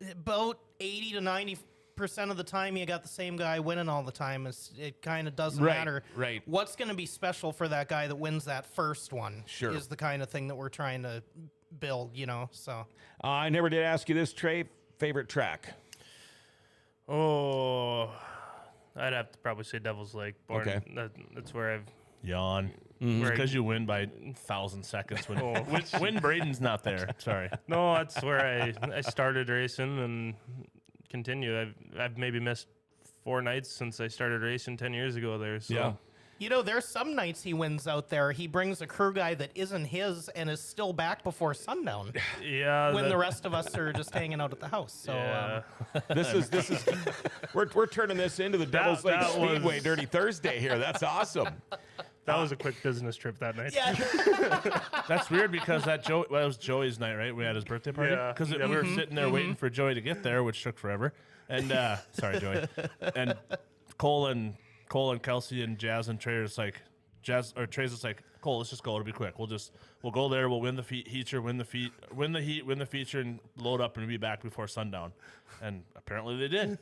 about 80 to 90% of the time you got the same guy winning all the time. It kind of doesn't matter. Right. What's going to be special for that guy that wins that first one is the kind of thing that we're trying to build, so. I never did ask you this, Trey. Favorite track? Oh, I'd have to probably say Devil's Lake. Okay. That's where I've Yawn. Because you win by 1,000 seconds when Braden's not there. Sorry. No, that's where I started racing and continue. I've maybe missed 4 nights since I started racing 10 years ago there. So. Yeah. There's some nights he wins out there. He brings a crew guy that isn't his and is still back before sundown. Yeah. When the rest of us are just hanging out at the house. So yeah. This is we're turning this into the Devil's Lake Speedway Dirty Thursday here. That's awesome. That was a quick business trip that night. yeah. That's weird because it was Joey's night, right? We had his birthday party. Yeah. Because we were sitting there waiting for Joey to get there, which took forever. And sorry, Joey. And Cole and Kelsey and Jazz and Trey are just like Trey's just like, Cole, let's just go. It'll be quick. We'll go there. We'll win the feature, win the heat, win the feature, and load up and be back before sundown. And apparently they did.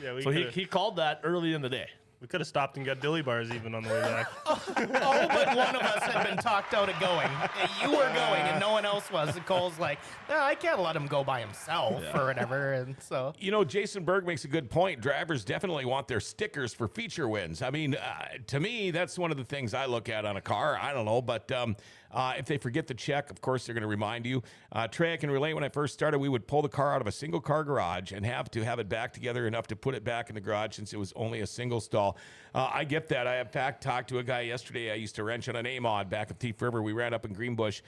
Yeah. So he called that early in the day. We could have stopped and got dilly bars even on the way back. Oh, but one of us had been talked out of going. You were going and no one else was. And Cole's like, no, I can't let him go by himself or whatever. And so. Jason Berg makes a good point. Drivers definitely want their stickers for feature wins. I mean, to me, that's one of the things I look at on a car. I don't know, but if they forget the check, of course, they're going to remind you. Trey, I can relate. When I first started, we would pull the car out of a single car garage and have to have it back together enough to put it back in the garage since it was only a single stall. I get that. I, in fact, talked to a guy yesterday. I used to wrench on an A-mod back at Thief River. We ran up in Greenbush.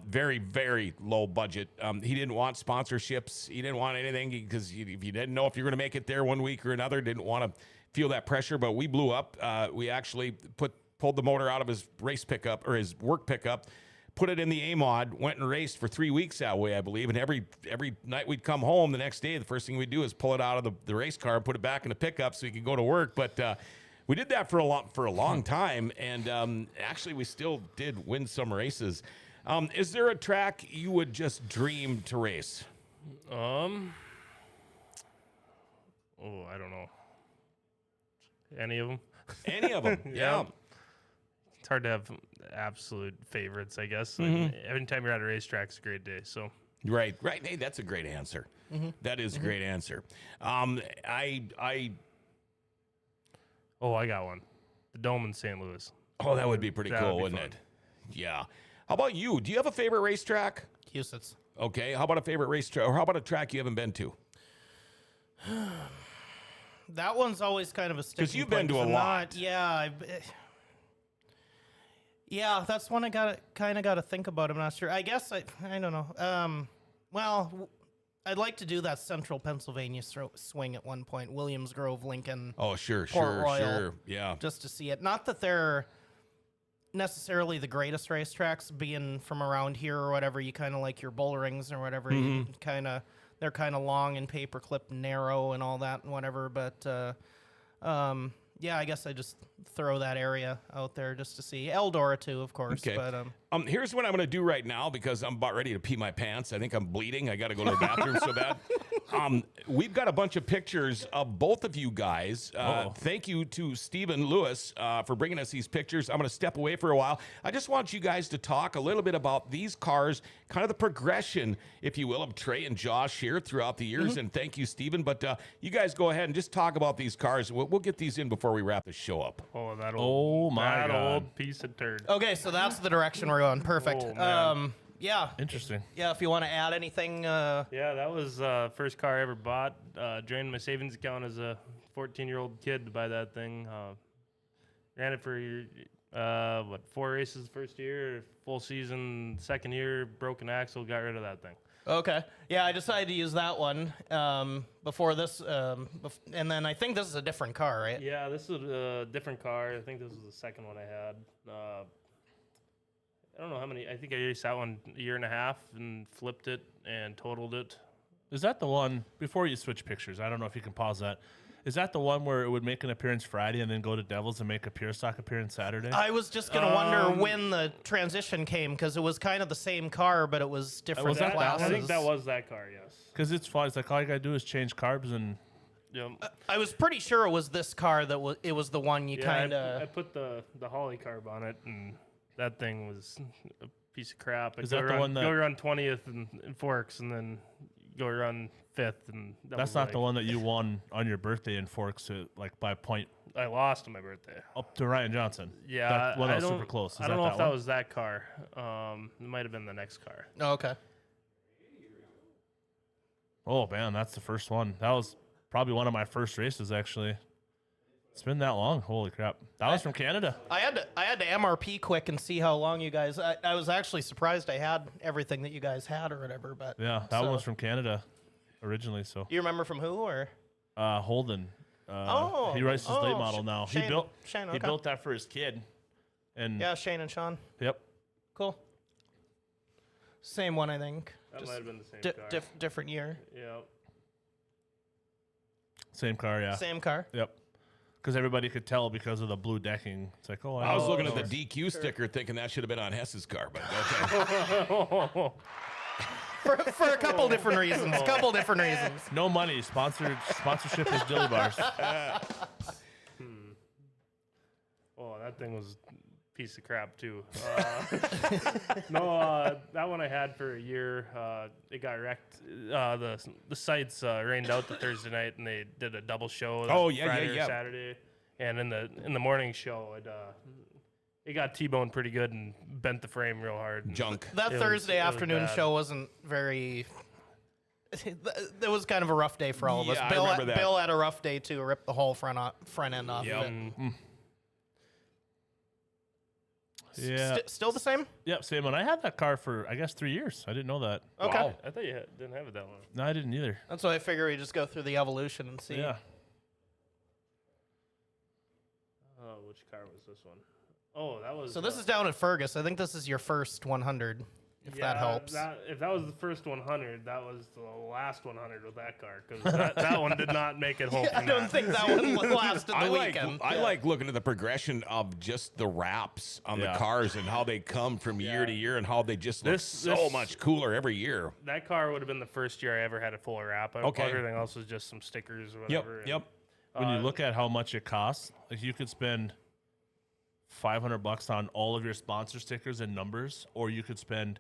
Very, very low budget. He didn't want sponsorships. He didn't want anything because if you didn't know if you're going to make it there one week or another, didn't want to feel that pressure. But we blew up. We actually pulled the motor out of his race pickup or his work pickup, put it in the A-mod, went and raced for 3 weeks that way, I believe. And every night we'd come home the next day, the first thing we'd do is pull it out of the race car and put it back in the pickup so he could go to work. But we did that for a long time. And actually, we still did win some races. Is there a track you would just dream to race? I don't know. Any of them? Any of them? Yeah. It's hard to have absolute favorites, I guess. Like, every time you're at a racetrack, it's a great day. So Right. Hey, that's a great answer. That is a great answer. I got one. The Dome in St. Louis. Oh, that would be pretty That cool, would be wouldn't fun. it? Yeah. How about you? Do you have a favorite racetrack? Houston's. Okay. How about a favorite racetrack, or how about a track you haven't been to? That one's always kind of a sticking 'Cause you've been point, to a 'cause I'm lot. Yeah, that's one I kind of got to think about. I'm not sure. I guess I don't know. I'd like to do that Central Pennsylvania swing at one point. Williams Grove, Lincoln. Oh, sure. Royal. Yeah. Just to see it. Not that they're necessarily the greatest racetracks, being from around here or whatever. You kind of like your bull rings or whatever. They're kind of long and paperclip, narrow and all that and whatever. But yeah, I guess I just throw that area out there just to see. Eldora too, of course. Okay. But here's what I'm going to do right now because I'm about ready to pee my pants. I think I'm bleeding. I got to go to the bathroom so bad. We've got a bunch of pictures of both of you guys. Thank you to Stephen Lewis for bringing us these pictures. I'm going to step away for a while. I just want you guys to talk a little bit about these cars, kind of the progression, if you will, of Trey and Josh here throughout the years. And thank you, Stephen. But you guys go ahead and just talk about these cars. We'll get these in before we wrap the show up. Oh, that old, my God. old piece of turd. Okay, so that's the direction we're going. Perfect. Oh, man. Yeah. Interesting. Yeah, if you want to add anything. Yeah, that was first car I ever bought. Drained my savings account as a 14-year-old kid to buy that thing. Ran it for 4 races the first year, full season second year, broken axle, got rid of that thing. Okay. Yeah, I decided to use that one before this. And then I think this is a different car, right? Yeah, this is a different car. I think this was the second one I had. I don't know how many. I think I raced that one a year and a half and flipped it and totaled it. Is that the one, before you switch pictures, I don't know if you can pause that. Is that the one where it would make an appearance Friday and then go to Devils and make a pure stock appearance Saturday? I was just going to wonder when the transition came because it was kind of the same car, but it was different Was that that classes. one? I think that was that car, yes. Because it's fun. It's like all you got to do is change carbs and... Yep. I was pretty sure it was this car that it was the one you Yeah, kind I of... put the Holly carb on it, and that thing was a piece of crap. I'd Is that the one that- go run 20th in Forks, and then go run 5th, and That's not the one that you won on your birthday in Forks, like by a point I lost on my birthday. up to Ryan Johnson. Yeah, That one I was don't- super close. Is I don't know that if that that one? was that car. It might have been the next car. Oh, okay. Oh, man, that's the first one. That was probably one of my first races, actually. It's been that long. Holy crap. That was from Canada. I had to MRP quick and see how long you guys... I was actually surprised I had everything that you guys had or whatever, but... Yeah, that one so- was from Canada originally, so... You remember from who, or... Holden. Oh, he writes his late oh, model now. Shane- he built Shane, he okay. built that for his kid. And Yeah, Shane and Sean. yep. Cool. Same one, I think. That Just might have been the same car. different year. Yeah. Same car, yeah. Same car. Yep. Because everybody could tell because of the blue decking. It's like, oh, I was looking know. at the DQ sticker thinking that should have been on Hess's car, but okay. For a couple different reasons. No money. Sponsorship is Dilly Bars. Oh, that thing was a piece of crap too. No, that one I had for a year. It got wrecked. The sites rained out the Thursday night, and they did a double show. Friday or Saturday, and in the morning show, it got T-boned pretty good and bent the frame real hard. Junk. That It was- Thursday it was afternoon bad. show wasn't very... It was kind of a rough day for all of us. Yeah, I Bill, remember that. Bill had a rough day too. Ripped the whole front end off. Yep. of it. Yeah. Still the same? Yep, same one. I had that car for, I guess, 3 years. I didn't know that. Okay. Wow. I thought you didn't have it that long. No, I didn't either. That's why I figure we just go through the evolution and see. Yeah. Oh, which car was this one? Oh, that was. So this is down at Fergus. I think this is your first 100, if that helps. If that was the first 100, that was the last 100 with that car because that one did not make it home. I from don't that. think that one lasted the weekend. I like looking at the progression of just the wraps on Yeah. the cars and how they come from year to year and how they just look This- so this- much cooler every year. That car would have been the first year I ever had a full wrap. Okay. Everything else was just some stickers or Yep, whatever. yep. When you look at how much it costs, like you could spend $500 on all of your sponsor stickers and numbers, or you could spend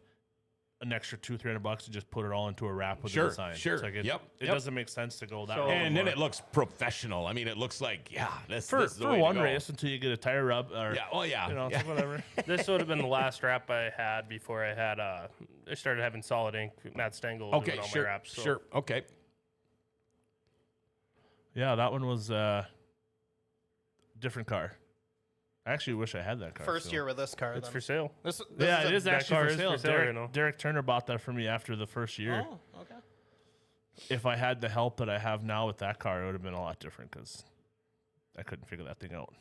an extra $200-300 and just put it all into a wrap with Sure, a design. sure. It's like it Yep. doesn't make sense to go that So- route. And then anymore. it looks professional. I mean, it looks like, yeah, this for is the way one to go. race until you get a tire rub or Yeah, oh yeah. you know, yeah. whatever. This would have been the last wrap I had before I had I started having solid ink. Matt Stengel Okay, doing all sure, my wraps. So sure. Okay. Yeah, that one was different car. I actually wish I had that car. First still. year with this car. it's then. for sale. This Yeah, is it a- is actually car for is sale. for sale, Derek, you know. Derek Turner bought that for me after the first year. Oh, okay. If I had the help that I have now with that car, it would have been a lot different because I couldn't figure that thing out.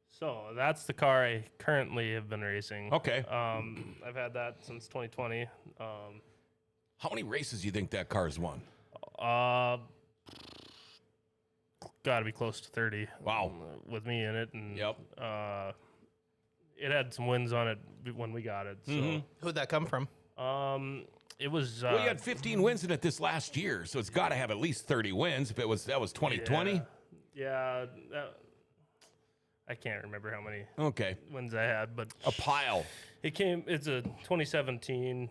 So that's the car I currently have been racing. Okay. I've had that since 2020. How many races do you think that car's won? Got to be close to 30. Wow. With me in it, and Yep. it had some wins on it when we got it. So Mhm. Who'd that come from? It was. Well, you had 15 wins in it this last year, so it's got to have at least 30 wins. If that was 2020. Yeah. I can't remember how many Okay. wins I had, but A pile. It's a 2017.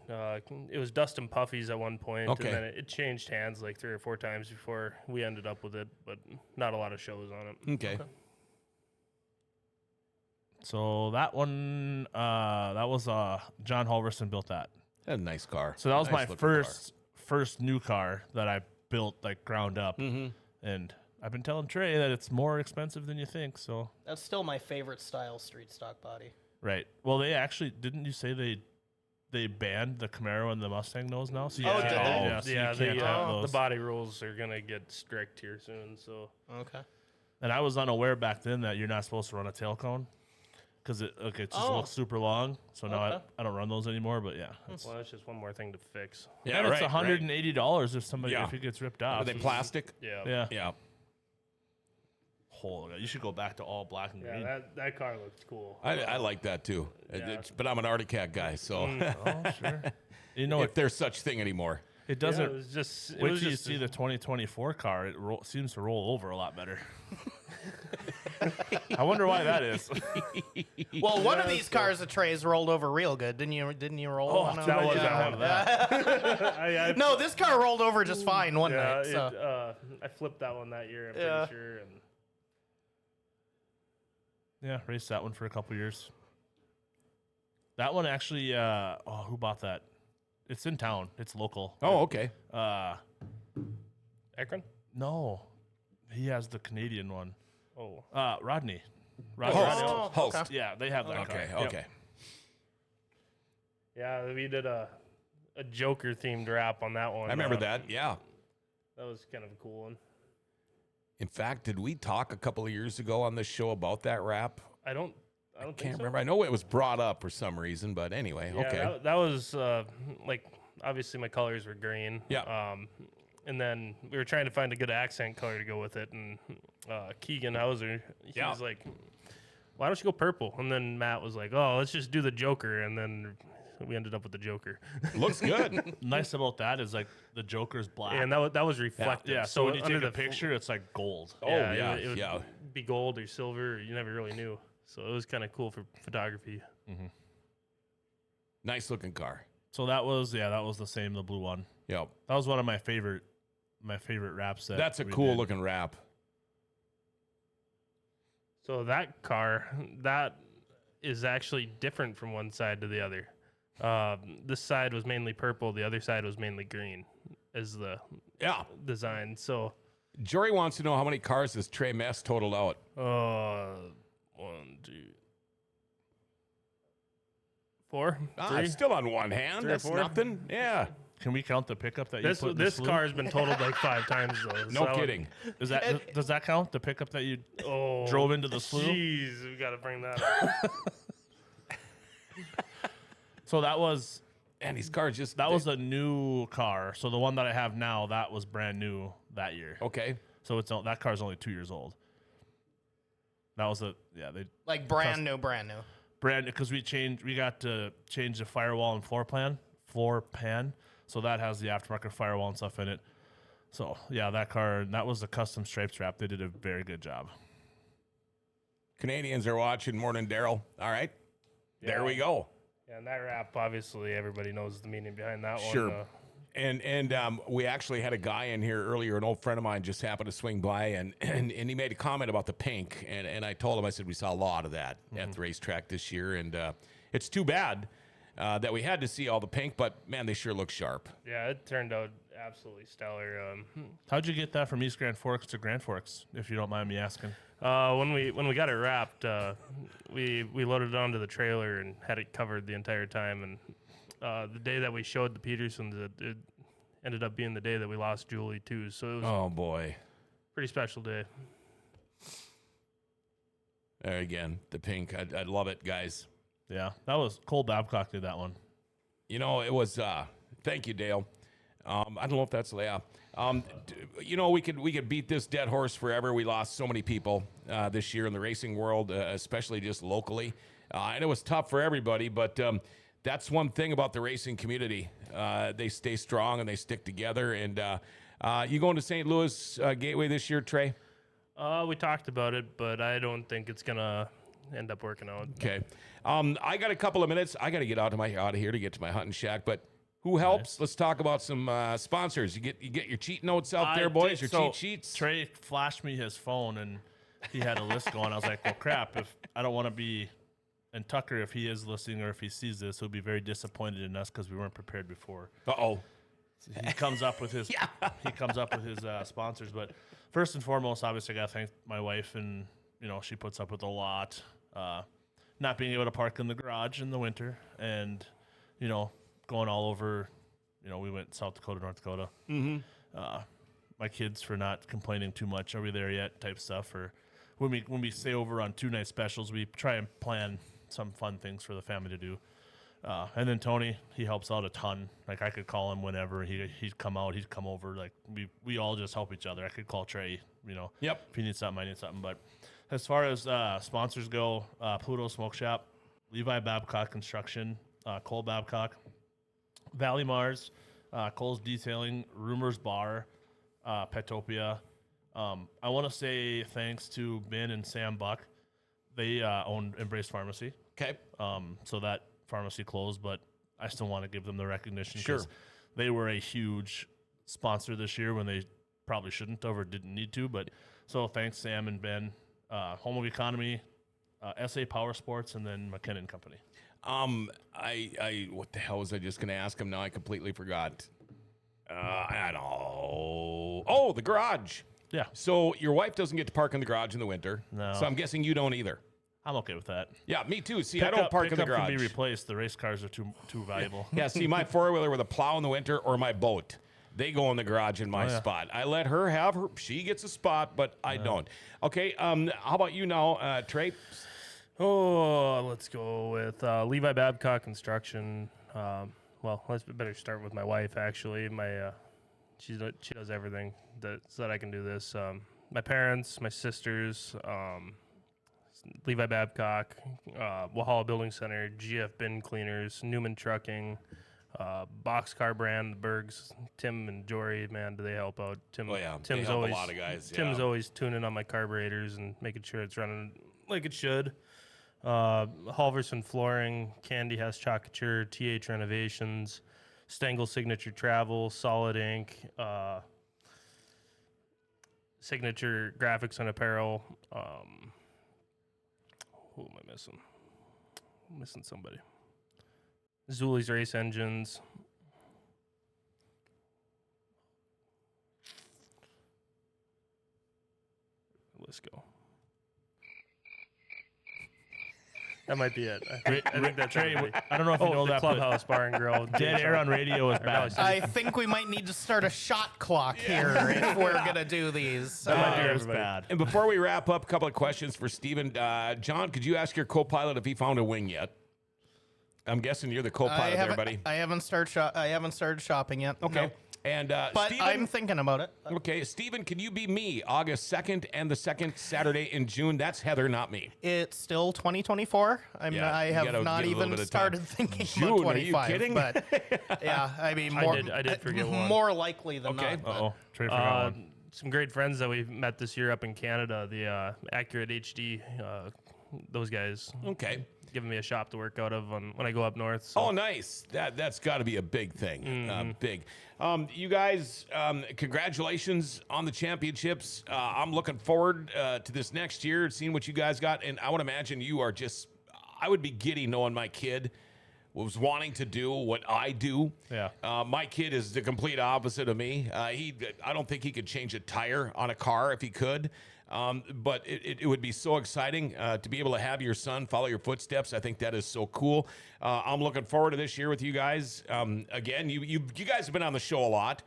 It was Dustin Puffy's at one point, Okay. and then it changed hands like 3 or 4 times before we ended up with it, but not a lot of shows on it. Okay. So that one, that was John Halverson built that. That's a nice car. So that was Nice my looking first new car that I built like ground up, and I've been telling Trey that it's more expensive than you think. So That's still my favorite style street stock body. right. Well, they actually didn't you say they banned the Camaro and the Mustang nose now? So you Oh, can't- did they? yeah, so you can't have the those. body rules are gonna get strict here soon. So Okay. And I was unaware back then that you're not supposed to run a tail cone because it just Oh. looks super long. So now Okay. I don't run those anymore. But yeah, well, that's just one more thing to fix. Yeah, and it's right, $180 if somebody Yeah. if it gets ripped Are off. they plastic? Yeah. Yeah. Yeah. Oh, you should go back to all black and green. Yeah, that car looks cool. I like that too. Yeah. But I'm an Arctic Cat guy, so Oh, sure. You know, if there's such thing anymore. it Yeah, doesn't. it was just. It Wait was till you just see the 2024 car. It seems to roll over a lot better. I wonder why that is. Well, one of these cars of Trey's rolled over real good. Didn't you roll one? that was Yeah. that one. No, this car rolled over just fine one Yeah, night. So. I flipped that one that year. I'm Yeah. pretty sure. And Yeah, raced that one for a couple years. That one actually. Who bought that? It's in town. It's local. Oh, okay. Akron. No, he has the Canadian one. Oh, Rodney. Host. Host. okay. Yeah, they have that Okay. car. Yep. Okay. yeah. We did a Joker themed rap on that one. I remember that. Yeah. That was kind of a cool one. In fact, did we talk a couple of years ago on this show about that rap? I don't think Can't so. remember. I know it was brought up for some reason, but anyway. Yeah, Okay. that was like obviously my colors were green. Yeah. And then we were trying to find a good accent color to go with it, and Keegan Hauser, he was like, "Why don't you go purple?" And then Matt was like, "Oh, let's just do the Joker," and then we ended up with the Joker. Looks good. Nice about that is like the Joker's black. And that was reflective. Yeah, so when you under take a the picture, it's like gold. Oh, yeah, yeah. it would Yeah. be gold or silver. Or you never really knew. So it was kind of cool for photography. Nice looking car. So that was the same, the blue one. Yep. That was one of my favorite wraps. That's a we cool did. looking wrap. So that car, that is actually different from one side to the other. This side was mainly purple. The other side was mainly green as the Yeah. design. So, Jory wants to know how many cars has Trey Hess totaled out. 1, 2, 4, Ah, 3. still on one hand. 3 or That's 4. nothing. Yeah. Can we count the pickup that you This put in the this slew? car has been totaled like 5 times though. No So- kidding. Is that does that count? The pickup that you Oh, drove into the slew? Jeez, we got to bring that up. So that was And these cars just. a new car. So the one that I have now, that was brand new that year. Okay. So that car's only 2 years old. That was they Like brand new. brand because we got to change the firewall and floor pan. So that has the aftermarket firewall and stuff in it. So yeah, that car, that was a custom stripes wrap. They did a very good job. Canadians are watching. Morning, Daryl. All right. There we go. Yeah, and that wrap, obviously, everybody knows the meaning behind that one. Sure. And we actually had a guy in here earlier, an old friend of mine just happened to swing by, and he made a comment about the pink. And I told him, I said, we saw a lot of that at the racetrack this year. And it's too bad that we had to see all the pink, but, man, they sure look sharp. Yeah, it turned out absolutely stellar. How'd you get that from East Grand Forks to Grand Forks, if you don't mind me asking? When we got it wrapped, we loaded it onto the trailer and had it covered the entire time. And the day that we showed the Petersons, it ended up being the day that we lost Julie too. So it was Oh, boy. a pretty special day. There again, the pink. I love it, guys. Yeah, that was Cole Babcock did that one. You know, it was. Thank you, Dale. I don't know if that's Leah. You know, we could beat this dead horse forever. We lost so many people this year in the racing world, especially just locally, and it was tough for everybody. But that's one thing about the racing community. They stay strong and they stick together. And you going to St. Louis Gateway this year, Trey? We talked about it, but I don't think it's gonna end up working out. Okay. I got a couple of minutes. I got to get out of here to get to my hunting shack. But who helps? Nice. Let's talk about some sponsors. You get your cheat notes out there, boys. Your cheat sheets. Trey flashed me his phone and he had a list going. I was like, well, crap. If I don't want to be, and Tucker, if he is listening or if he sees this, he'll be very disappointed in us because we weren't prepared before. Uh-oh. So he comes up with his sponsors. But first and foremost, obviously, I got to thank my wife, and she puts up with a lot. Not being able to park in the garage in the winter, and going all over. We went South Dakota, North Dakota. Mm-hmm. My kids for not complaining too much. Are we there yet? Type stuff. Or when we stay over on 2 night specials, we try and plan some fun things for the family to do. And then Tony, he helps out a ton. Like I could call him whenever he'd come out, he'd come over. Like we all just help each other. I could call Trey, Yep. if he needs something, I need something. But as far as sponsors go, Pluto Smoke Shop, Levi Babcock Construction, Cole Babcock, Valley Mars, Cole's Detailing, Rumors Bar, Petopia. I want to say thanks to Ben and Sam Buck. They own Embrace Pharmacy. Okay. So that pharmacy closed, but I still want to give them the recognition. Sure. They were a huge sponsor this year when they probably shouldn't have or didn't need to. But so thanks, Sam and Ben. Home of Economy, SA Power Sports, and then McKinnon Company. I what the hell was I just going to ask him now? I completely forgot. I don't know. Oh, the garage. Yeah. So your wife doesn't get to park in the garage in the winter. No. So I'm guessing you don't either. I'm okay with that. Yeah, me too. See, I don't park in the garage. Can be replaced. The race cars are too valuable. Yeah, see, my four-wheeler with a plow in the winter or my boat, they go in the garage in my spot. I let her have her. She gets a spot, but I don't. Okay, how about you now, Trey? Oh, let's go with Levi Babcock Construction. Well, let's better start with my wife. Actually, she does everything so that I can do this. My parents, my sisters, Levi Babcock, Walhalla Building Center, GF Bin Cleaners, Newman Trucking, Boxcar Brand, the Bergs, Tim and Jory. Man, do they help out? Tim's they help always a lot of guys. Tim's always tuning on my carburetors and making sure it's running like it should. Halverson Flooring, Candy Hess Chocature, TH Renovations, Stengel Signature Travel, Solid Ink, Signature Graphics and Apparel. Who am I missing? I'm missing somebody. Zuli's Race Engines. Let's go. That might be it. I think that's Trey, everybody. I don't know if you know the that, but Clubhouse Bar and Grill. Dead air on radio is bad. I think we might need to start a shot clock here if we're gonna do these. Dead air is everybody. bad. And before we wrap up, a couple of questions for Steven. John, could you ask your co-pilot if he found a wing yet? I'm guessing you're the co-pilot there, buddy. I haven't started shopping yet. Okay. No. And But Steven, I'm thinking about it. okay, Steven, can you be me August 2nd and the second Saturday in June? That's Heather, not me. It's still 2024. Yeah, I you have gotta not get a little even bit of started time. thinking June, about are you 25. kidding? But yeah, I mean, I did forget one. More likely than Okay. not. but- Uh-oh. Trey forgot one. Some great friends that we've met this year up in Canada, the Accurate HD, those guys Okay. giving me a shop to work out of when I go up north. So. Oh, nice. That's got to be a big thing. Big. You guys, congratulations on the championships. I'm looking forward to this next year, seeing what you guys got. And I would imagine you are just, I would be giddy knowing my kid was wanting to do what I do. Yeah. My kid is the complete opposite of me. I don't think he could change a tire on a car if he could. But it would be so exciting to be able to have your son follow your footsteps. I think that is so cool. I'm looking forward to this year with you guys. Again, you guys have been on the show a lot,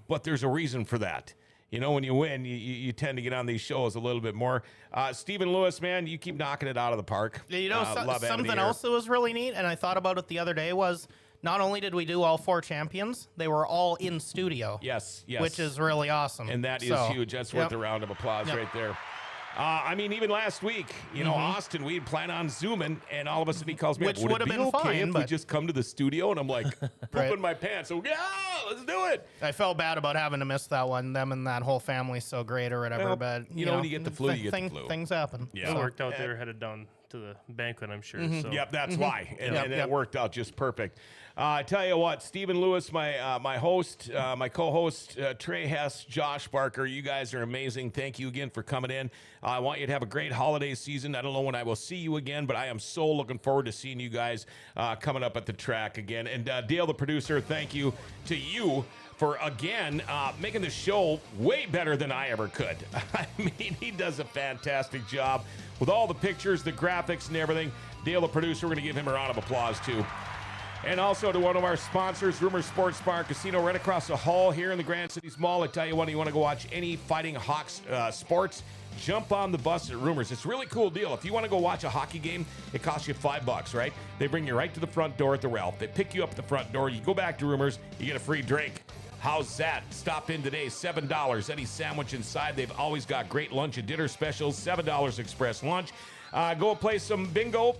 but there's a reason for that. You know, when you win, you tend to get on these shows a little bit more. Stephen Lewis, man, you keep knocking it out of the park. You know, Love having you something here. else that was really neat, and I thought about it the other day, was not only did we do all 4 champions, they were all in studio. Yes. Which is really awesome. And that is So, huge. That's yep. worth a round of applause right there. I mean, even last week, you know, Austin, we'd plan on Zooming, and all of a sudden he calls me Which up. Would would it have be been okay fine, if we but- just come to the studio? And I'm like, Right. pooping my pants. So, yeah, let's do it. I felt bad about having to miss that one. Them and that whole family's so great or whatever. Well, but you know, when you get the flu, you get the flu. Things happen. Yeah. It worked out. They were headed down to the banquet, I'm sure. So. Yep, that's why. And, Yep, and yep. it worked out just perfect. I tell you what, Stephen Lewis, my host, my co-host, Trey Hess, Josh Barker, you guys are amazing. Thank you again for coming in. I want you to have a great holiday season. I don't know when I will see you again, but I am so looking forward to seeing you guys coming up at the track again. And Dale, the producer, thank you to you for, again, making the show way better than I ever could. I mean, he does a fantastic job with all the pictures, the graphics, and everything. Dale, the producer, we're going to give him a round of applause, too. And also to one of our sponsors, Rumors Sports Bar and Casino, right across the hall here in the Grand Cities Mall. I tell you what, you want to go watch any Fighting Hawks sports, jump on the bus at Rumors. It's a really cool deal. If you want to go watch a hockey game, it costs you $5, right? They bring you right to the front door at the Ralph. They pick you up at the front door. You go back to Rumors, you get a free drink. How's that? Stop in today, $7. Any sandwich inside. They've always got great lunch and dinner specials, $7 express lunch. Go play some bingo.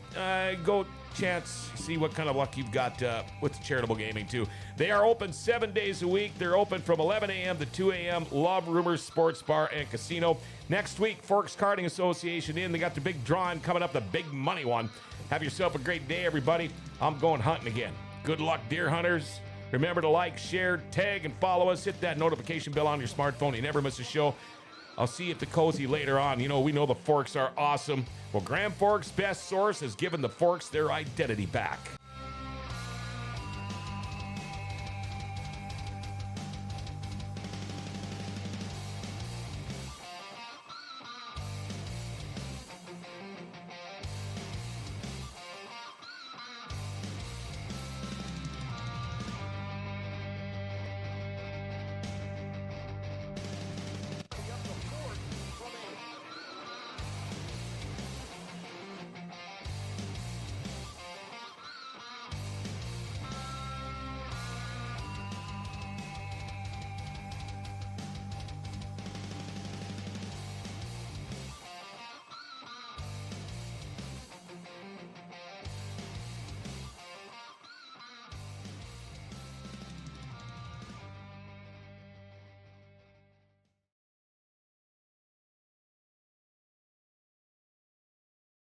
Go chance, see what kind of luck you've got with charitable gaming, too. They are open 7 days a week. They're open from 11 a.m. to 2 a.m. Love Rumors Sports Bar and Casino. Next week, Forks Karting Association in. They got the big drawing coming up, the big money one. Have yourself a great day, everybody. I'm going hunting again. Good luck, deer hunters. Remember to like, share, tag, and follow us. Hit that notification bell on your smartphone. You never miss a show. I'll see you at the Cozy later on. You know, we know the Forks are awesome. Well, Grand Forks' best source has given the Forks their identity back.